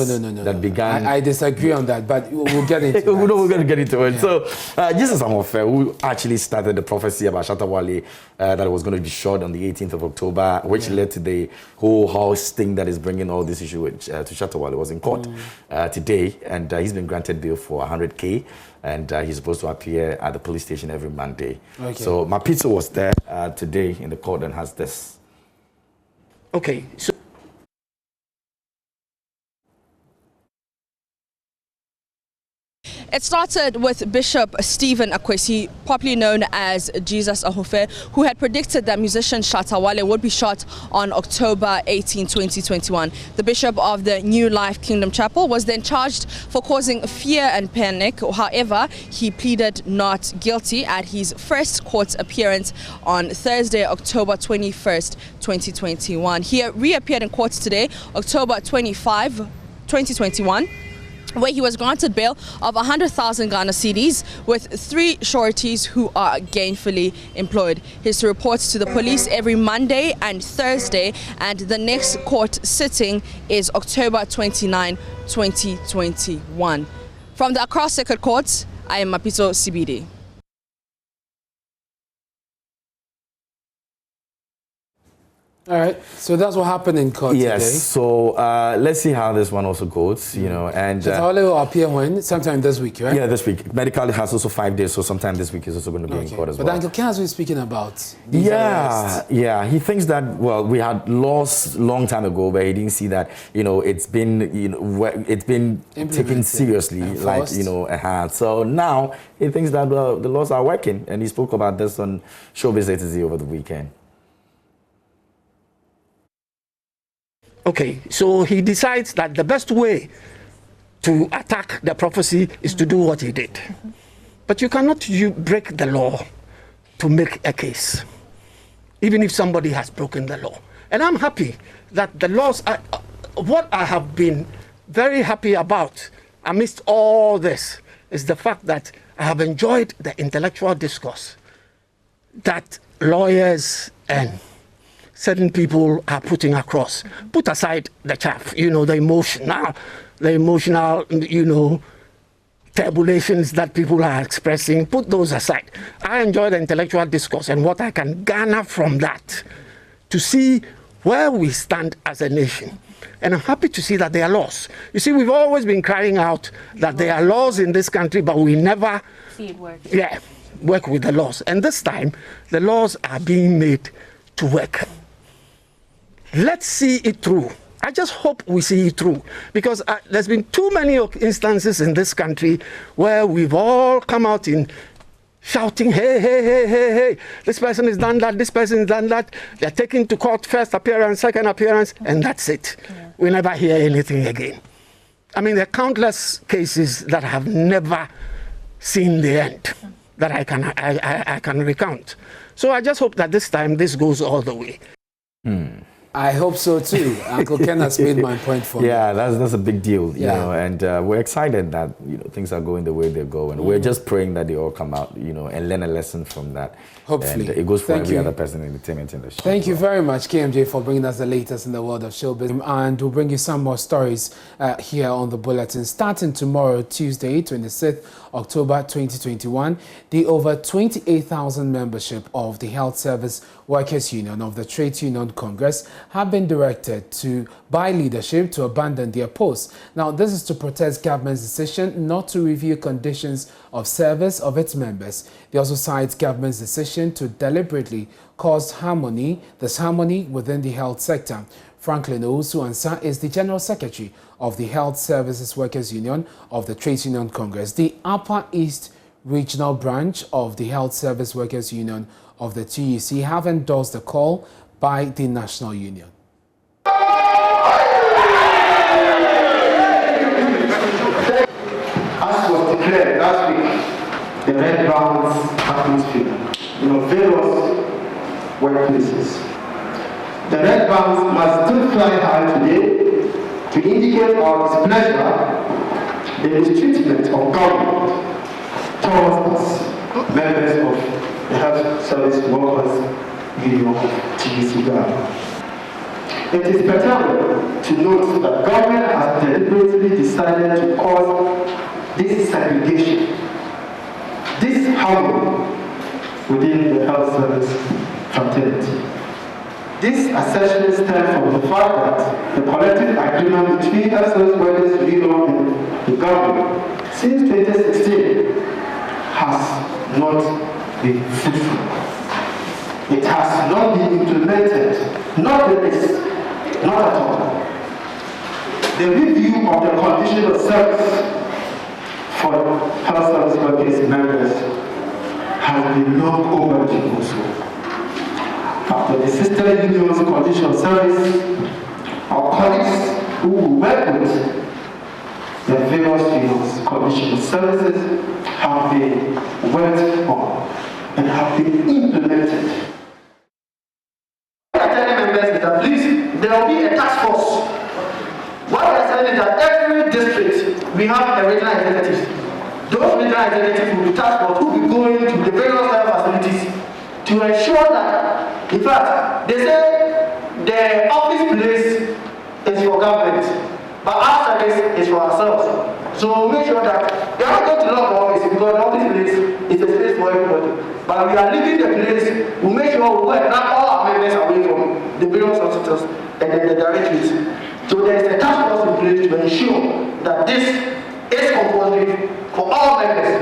that began. I disagree on that, but we'll get into it. We're going to get into it. Yeah. So, Jesus Amofe, who actually started the prophecy about Shatawale, that it was going to be shot on the 18th of October, which led to the whole house thing that is bringing all this issue to Shatawale, was in court today, and he's been granted bail for 100K. And he's supposed to appear at the police station every Monday. Okay. So my pizza was there today in the court and has this. Okay, so It started with Bishop Stephen Akwesi, popularly known as Jesus Ahofe, who had predicted that musician Shatta Wale would be shot on October 18, 2021. The bishop of the New Life Kingdom Chapel was then charged for causing fear and panic. However, he pleaded not guilty at his first court appearance on Thursday, October 21st, 2021. He reappeared in court today, October 25, 2021. Where he was granted bail of 100,000 Ghana cedis with 3 sureties who are gainfully employed. His reports to the police every Monday and Thursday, and the next court sitting is October 29, 2021. From the Accra Circuit Court, I am Mapito CBD. All right, so that's what happened in court today. Yes, so let's see how this one also goes, you know, and... Shatta Wale will appear when? Sometime this week, right? Yeah, this week. Medical has also 5 days, so sometime this week is also going to be in court as well. But Uncle Ken has been speaking about these arrests. Yeah, he thinks that, well, we had laws long time ago, but he didn't see that, you know, it's been, you know, it's been taken seriously, like, you know, so now he thinks that the laws are working, and he spoke about this on Showbiz A-to-Z over the weekend. Okay, so he decides that the best way to attack the prophecy is to do what he did. But you cannot break the law to make a case, even if somebody has broken the law. And I'm happy that the laws are, what I have been very happy about amidst all this is the fact that I have enjoyed the intellectual discourse that lawyers and certain people are putting across. Put aside the chaff, you know, the emotional, you know, turbulations that people are expressing. Put those aside. I enjoy the intellectual discourse and what I can garner from that to see where we stand as a nation. And I'm happy to see that there are laws. You see, we've always been crying out that there are laws in this country, but we never see it work. Yeah, work with the laws. And this time, the laws are being made to work. Let's see it through. I just hope we see it through, because there's been too many instances in this country where we've all come out in shouting, hey, hey, hey, hey, hey, this person has done that, this person has done that. They're taken to court, first appearance, second appearance, and that's it. Yeah. We never hear anything again. I mean, there are countless cases that have never seen the end that I can recount. So I just hope that this time this goes all the way. I hope so too. Uncle Ken has made my point for me. Yeah, that's a big deal, you know, and we're excited that, you know, things are going the way they go, and we're just praying that they all come out, you know, and learn a lesson from that. Hopefully. And it goes for every other person in the entertainment industry. Thank you very much, KMJ, for bringing us the latest in the world of showbiz. And we'll bring you some more stories here on the bulletin. Starting tomorrow, Tuesday, 26th October 2021, the over 28,000 membership of the Health Service Workers Union of the Trades Union Congress have been directed by leadership to abandon their posts. Now, this is to protest government's decision not to review conditions of service of its members. They also cite government's decision to deliberately cause disharmony within the health sector. Franklin Owusu-Ansah is the General Secretary of the Health Services Workers Union of the Trades Union Congress. The Upper East Regional Branch of the Health Service Workers Union of the TUC have endorsed the call by the National Union. As was declared last week, the red rounds atmosphere, various workplaces. The red bands must still fly high today to indicate our displeasure, the mistreatment of government towards us, members of the Health Service Workers Union of TUC Ghana. It is better to note that government has deliberately decided to cause this segregation, this harmony within the health service fraternity. This assertion stems from the fact that the collective agreement between Health Service Workers Union and the government since 2016 has not been fruitful. It has not been implemented, not the least, not at all. The review of the condition of service for health service workers members has been long overdue also. After the sister unions condition of service, our colleagues who work with the various unions condition of services have been worked on and have been implemented. Members is that please, there will be a task force. What we are saying is that every district we have a regional executive. Those regional executives will be tasked force who will be going to the various facilities to ensure that, in fact, they say the office place is for government, but our service is for ourselves. So we make sure that we are not going to lock the office because the office place is a space for everybody. But we are leaving the place, we make sure we go and knock all our members away from the various hospitals and then the directories. So there is a task force in place to ensure that this is compulsory for all members.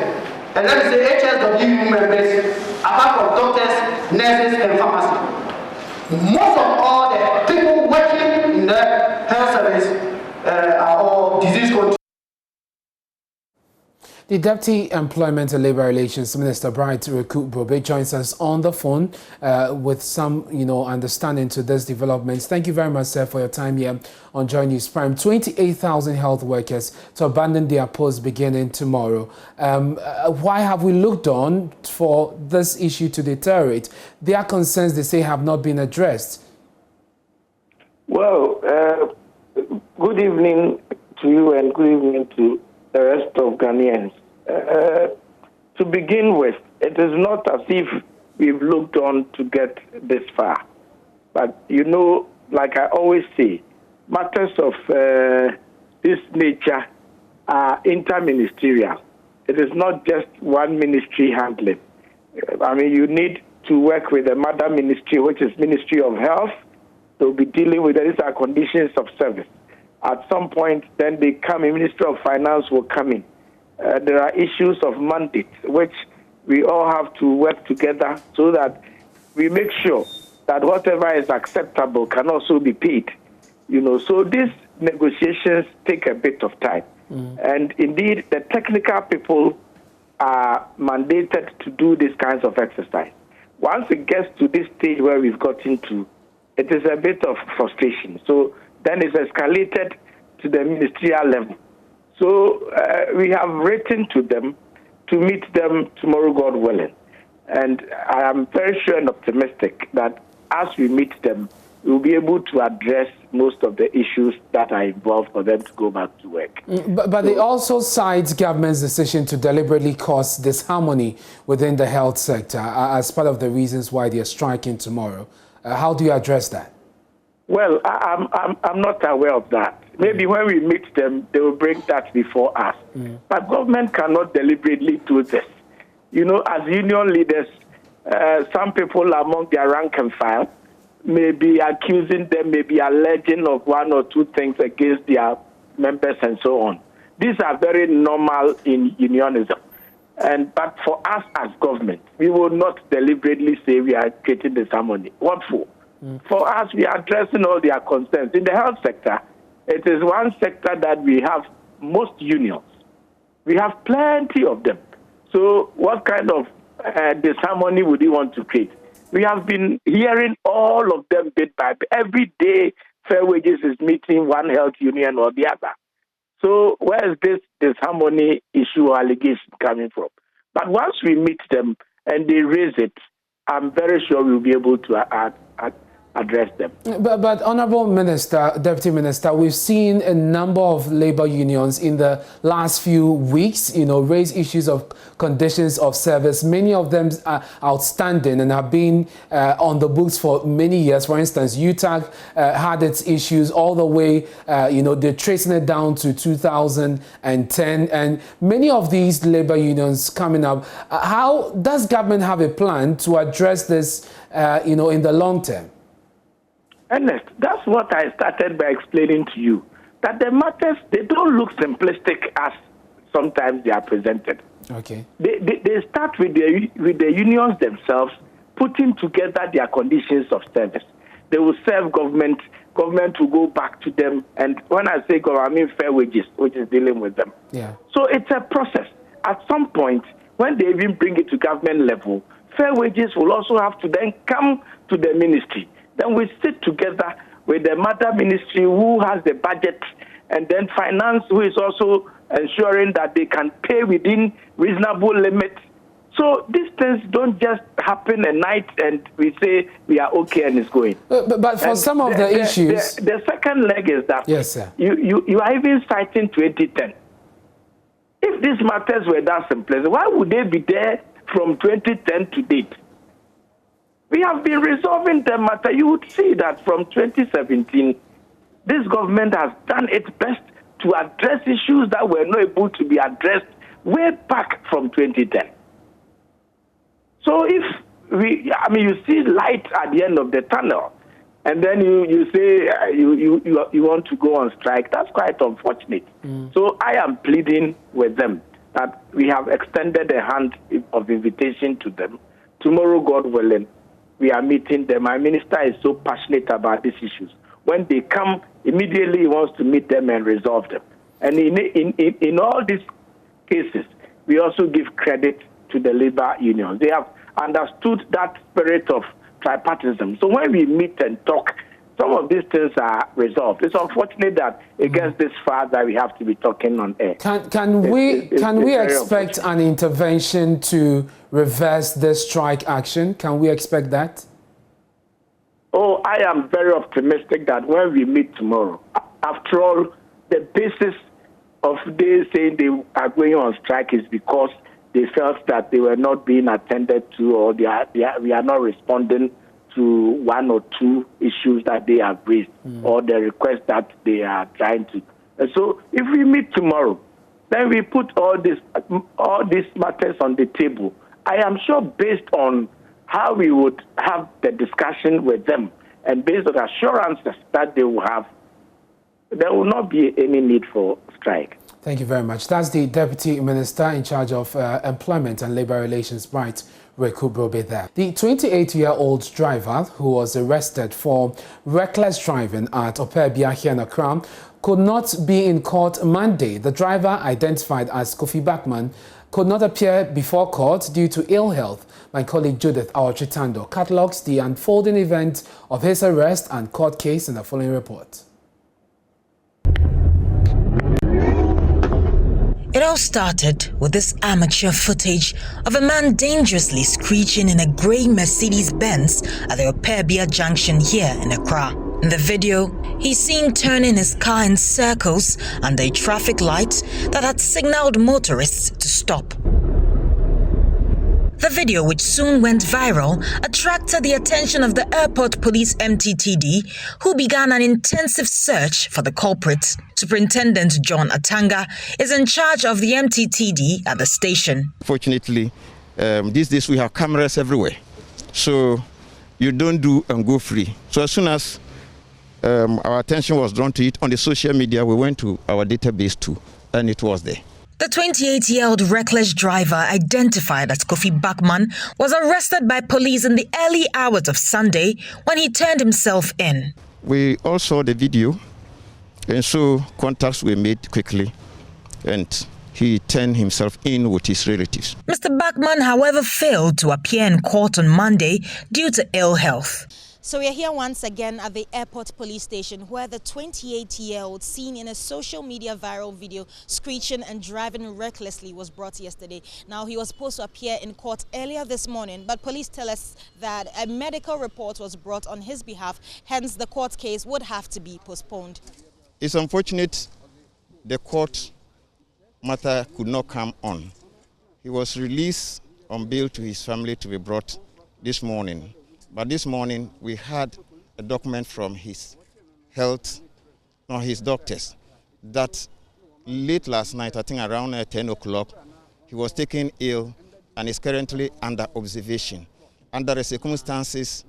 And let me say HSWU members, apart from doctors, nurses, and pharmacists. Most of all the people working in the health service are all disease control. The Deputy Employment and Labour Relations Minister, Bright Recruitment, joins us on the phone with some, understanding to this developments. Thank you very much, sir, for your time here on Joy News Prime. 28,000 health workers to abandon their posts beginning tomorrow. Why have we looked on for this issue to deteriorate? Their concerns, they say, have not been addressed. Well, good evening to you and good evening to the rest of Ghanaians. To begin with, it is not as if we've looked on to get this far. But, like I always say, matters of this nature are interministerial. It is not just one ministry handling. I mean, you need to work with the mother ministry, which is Ministry of Health. They'll be dealing with these are conditions of service. At some point, then they come in, Ministry of Finance will come in. There are issues of mandate, which we all have to work together so that we make sure that whatever is acceptable can also be paid. So these negotiations take a bit of time. And indeed, the technical people are mandated to do these kinds of exercise. Once it gets to this stage where we've gotten to, it is a bit of frustration. So then it's escalated to the ministerial level. So we have written to them to meet them tomorrow, God willing. And I am very sure and optimistic that as we meet them, we will be able to address most of the issues that are involved for them to go back to work. But they also cite government's decision to deliberately cause disharmony within the health sector as part of the reasons why they are striking tomorrow. How do you address that? Well, I'm not aware of that. Maybe when we meet them, they will bring that before us. But government cannot deliberately do this. As union leaders, some people among their rank and file may be accusing them, may be alleging of one or two things against their members and so on. These are very normal in unionism. But for us as government, we will not deliberately say we are creating disharmony. What for? For us, we are addressing all their concerns. In the health sector, it is one sector that we have most unions. We have plenty of them. So what kind of disharmony would you want to create? We have been hearing all of them bit by bit. Every day, Fair Wages is meeting one health union or the other. So where is this disharmony issue or allegation coming from? But once we meet them and they raise it, I'm very sure we'll be able to address them. But Honorable Minister, Deputy Minister, we've seen a number of labor unions in the last few weeks, raise issues of conditions of service. Many of them are outstanding and have been on the books for many years. For instance, UTAG had its issues all the way, they're tracing it down to 2010. And many of these labor unions coming up, how does government have a plan to address this, in the long term? Ernest, that's what I started by explaining to you, that the matters, they don't look simplistic as sometimes they are presented. Okay. They start with the unions themselves, putting together their conditions of service. They will serve government government will go back to them. And when I say government, I mean fair wages, which is dealing with them. Yeah. So it's a process. At some point, when they even bring it to government level, fair wages will also have to then come to the ministry. Then we sit together with the mother ministry who has the budget, and then finance who is also ensuring that they can pay within reasonable limits. So these things don't just happen at night and we say we are okay and it's going. But for some of the issues... The second leg is that yes, sir. You are even citing 2010. If these matters were that simple, why would they be there from 2010 to date? We have been resolving the matter. You would see that from 2017, this government has done its best to address issues that were not able to be addressed way back from 2010. So if you see light at the end of the tunnel, and then you say you want to go on strike, that's quite unfortunate. So I am pleading with them that we have extended a hand of invitation to them. Tomorrow, God willing, we are meeting them. My minister is so passionate about these issues. When they come, immediately he wants to meet them and resolve them. And in all these cases, we also give credit to the labor unions. They have understood that spirit of tripartism. So when we meet and talk, some of these things are resolved. It's unfortunate that it gets this far that we have to be talking on air. Can we expect an intervention to reverse this strike action? Can we expect that? Oh, I am very optimistic that when we meet tomorrow, after all, the basis of they saying they are going on strike is because they felt that they were not being attended to, or we are not responding to one or two issues that they have raised, or the request that they are trying to. And so if we meet tomorrow, then we put all these matters on the table. I am sure based on how we would have the discussion with them, and based on assurances that they will have, there will not be any need for strike. Thank you very much. That's the Deputy Minister in charge of Employment and Labour Relations, Bright Recruitment there. The 28-year-old driver who was arrested for reckless driving at Operbia here in Accra could not be in court Monday. The driver, identified as Kofi Bachman, could not appear before court due to ill health. My colleague Judith Awachitando catalogues the unfolding event of his arrest and court case in the following report. It all started with this amateur footage of a man dangerously screeching in a grey Mercedes-Benz at the Operbia junction here in Accra. In the video, he's seen turning his car in circles under a traffic light that had signaled motorists to stop. The video, which soon went viral, attracted the attention of the Airport Police MTTD, who began an intensive search for the culprit. Superintendent John Atanga is in charge of the MTTD at the station. Fortunately, these days we have cameras everywhere, so you don't do and go free. So as soon as our attention was drawn to it on the social media, we went to our database too, and it was there. The 28-year-old reckless driver, identified as Kofi Bachman, was arrested by police in the early hours of Sunday when he turned himself in. We all saw the video, and so contacts were made quickly, and he turned himself in with his relatives. Mr. Bachman, however, failed to appear in court on Monday due to ill health. So we are here once again at the Airport Police Station, where the 28-year-old seen in a social media viral video screeching and driving recklessly was brought yesterday. Now, he was supposed to appear in court earlier this morning, but police tell us that a medical report was brought on his behalf, hence the court case would have to be postponed. It's unfortunate the court matter could not come on. He was released on bail to his family to be brought this morning. But this morning, we had a document from his doctors, that late last night, I think around 10 o'clock, he was taken ill and is currently under observation. Under the circumstances,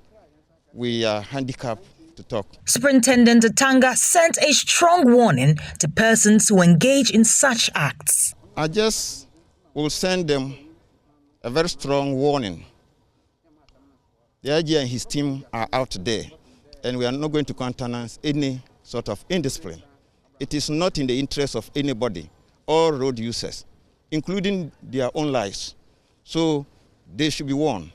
we are handicapped to talk. Superintendent Atanga sent a strong warning to persons who engage in such acts. I just will send them a very strong warning. The IG and his team are out there, and we are not going to countenance any sort of indiscipline. It is not in the interest of anybody, all road users, including their own lives. So they should be warned.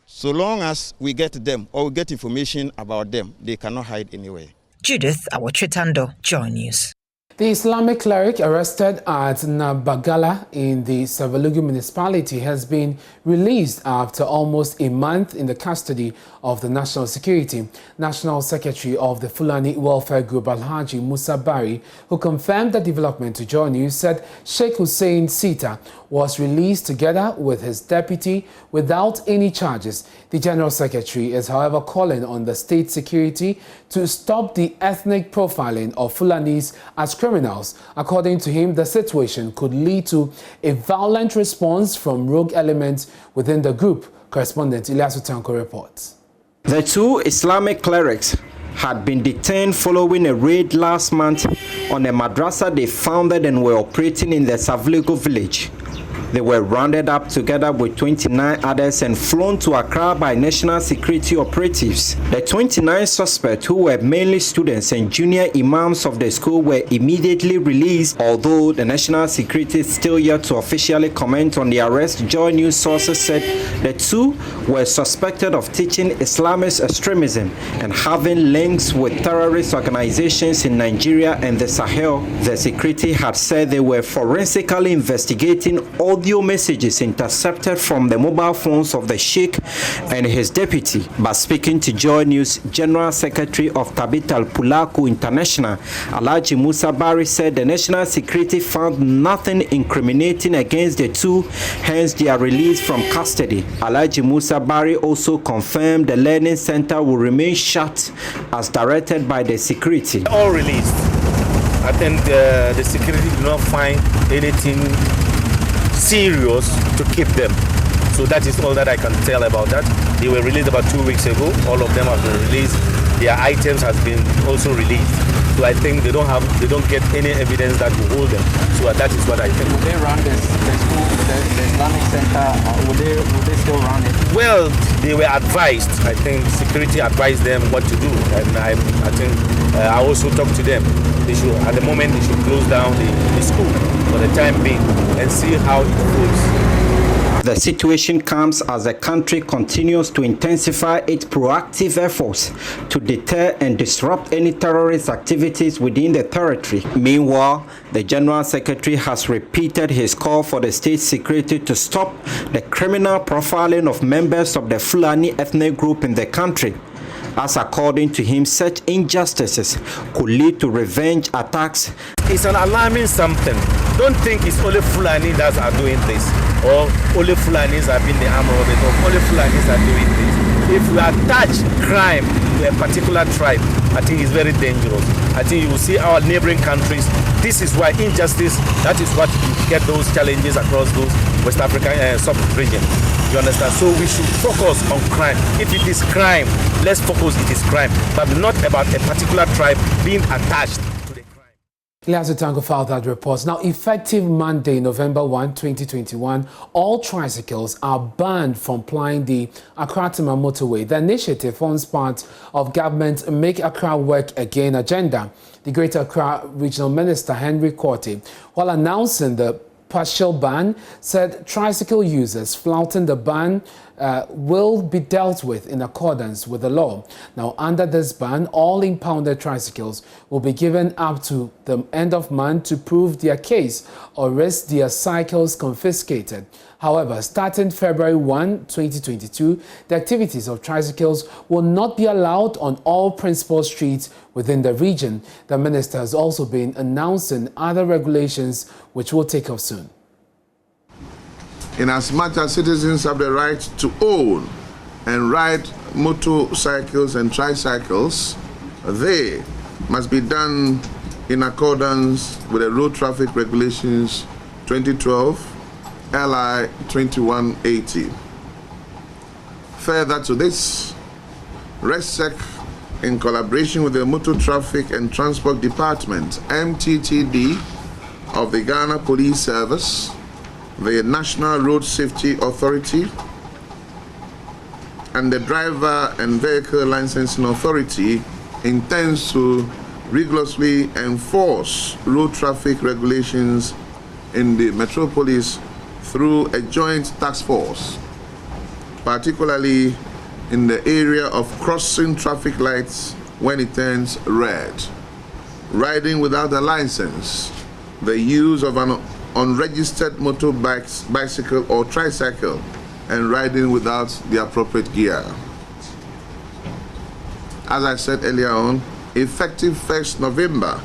So long as we get them or we get information about them, they cannot hide anywhere. Judith Awachitando, Joy News. The Islamic cleric arrested at Nabagala in the Savalugu municipality has been released after almost a month in the custody of the National Security. National Secretary of the Fulani Welfare Group, Alhaji Musa Bari, who confirmed the development to Joy News, said Sheikh Hussein Sita was released together with his deputy without any charges. The General Secretary is, however, calling on the state security to stop the ethnic profiling of Fulanis as criminals. According to him, the situation could lead to a violent response from rogue elements within the group. Correspondent Ilyasu Tanko reports. The two Islamic clerics had been detained following a raid last month on a madrasa they founded and were operating in the Savligo village. They were rounded up together with 29 others and flown to Accra by national security operatives. The 29 suspects, who were mainly students and junior imams of the school, were immediately released, although the national security is still yet to officially comment on the arrest. Joy News sources said the two were suspected of teaching Islamist extremism and having links with terrorist organizations in Nigeria and the Sahel. The security had said they were forensically investigating audio messages intercepted from the mobile phones of the Sheikh and his deputy. But speaking to Joy News, General Secretary of Tabit al-Pulaku International, Alhaji Musa Bari, said the national security found nothing incriminating against the two, hence their release from custody. Alhaji Musa Bari also confirmed the learning center will remain shut as directed by the security. All released. I think the security did not find anything serious to keep them. So that is all that I can tell about that. They were released about 2 weeks ago. All of them have been released. Their items has been also released. So I think they don't get any evidence that will hold them. So that is what I think. Will they run the school, the Islamic center, or will they still run it? Well, they were advised. I think security advised them what to do. And I think I also talked to them. They should, at the moment, they should close down the school for the time being and see how it goes. The situation comes as the country continues to intensify its proactive efforts to deter and disrupt any terrorist activities within the territory. Meanwhile, the General Secretary has repeated his call for the state security to stop the criminal profiling of members of the Fulani ethnic group in the country, as according to him, such injustices could lead to revenge attacks. It's an alarming something. Don't think it's only Fulani that are doing this, or only Fulanis have been the armor of it, or only Fulanis are doing this. If we attach crime to a particular tribe, I think it's very dangerous. I think you will see our neighboring countries. This is why injustice, that is what you get those challenges across those West African sub-regions. You understand? So we should focus on crime. If it is crime, let's focus it is crime, but not about a particular tribe being attached to the crime. Ilyasu Tango filed that report. Now, effective Monday, November 1, 2021, all tricycles are banned from plying the Accra-Tema motorway. The initiative forms part of government's Make Accra Work Again agenda. The Greater Accra Regional Minister, Henry Korte, while announcing the partial ban, said tricycle users flouting the ban will be dealt with in accordance with the law. Now, under this ban, all impounded tricycles will be given up to the end of month to prove their case or risk their cycles confiscated. However, starting February 1, 2022, the activities of tricycles will not be allowed on all principal streets within the region. The minister has also been announcing other regulations which will take up soon. Inasmuch as citizens have the right to own and ride motorcycles and tricycles, they must be done in accordance with the Road Traffic Regulations 2012 LI 2180. Further to this, RESSEC, in collaboration with the Motor Traffic and Transport Department, MTTD, of the Ghana Police Service, the National Road Safety Authority, and the Driver and Vehicle Licensing Authority intends to rigorously enforce road traffic regulations in the metropolis through a joint task force, particularly in the area of crossing traffic lights when it turns red, riding without a license, the use of an unregistered motorbike, bicycle or tricycle, and riding without the appropriate gear. As I said earlier on, effective 1st November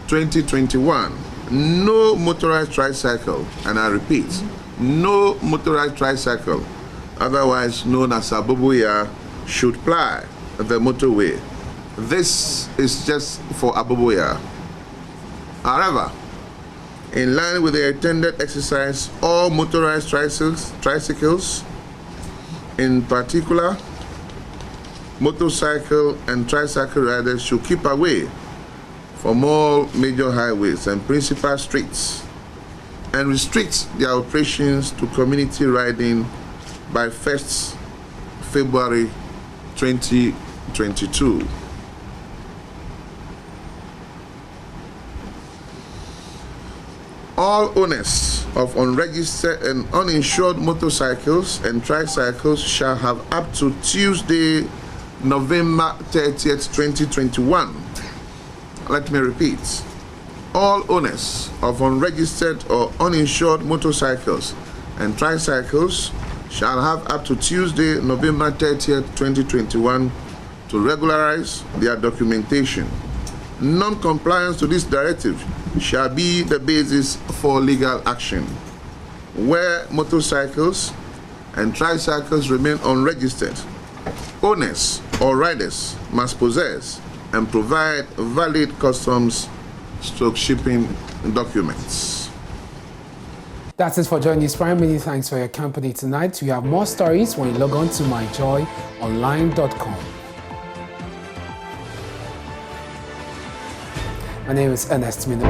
2021, no motorized tricycle, and I repeat, no motorized tricycle, otherwise known as Aboboya, should ply the motorway. This is just for Aboboya. However, in line with the intended exercise, all motorized tricycles, in particular, motorcycle and tricycle riders should keep away from all major highways and principal streets and restrict their operations to community riding by 1st February 2022. All owners of unregistered and uninsured motorcycles and tricycles shall have up to Tuesday, November 30th, 2021. Let me repeat. All owners of unregistered or uninsured motorcycles and tricycles shall have up to Tuesday, November 30th, 2021 to regularize their documentation. Non-compliance to this directive shall be the basis for legal action. Where motorcycles and tricycles remain unregistered, owners or riders must possess and provide valid customs/shipping documents. That's it for Joy News Prime. Many thanks for your company tonight. We have more stories when you log on to myjoyonline.com. My name is Ernest Minu.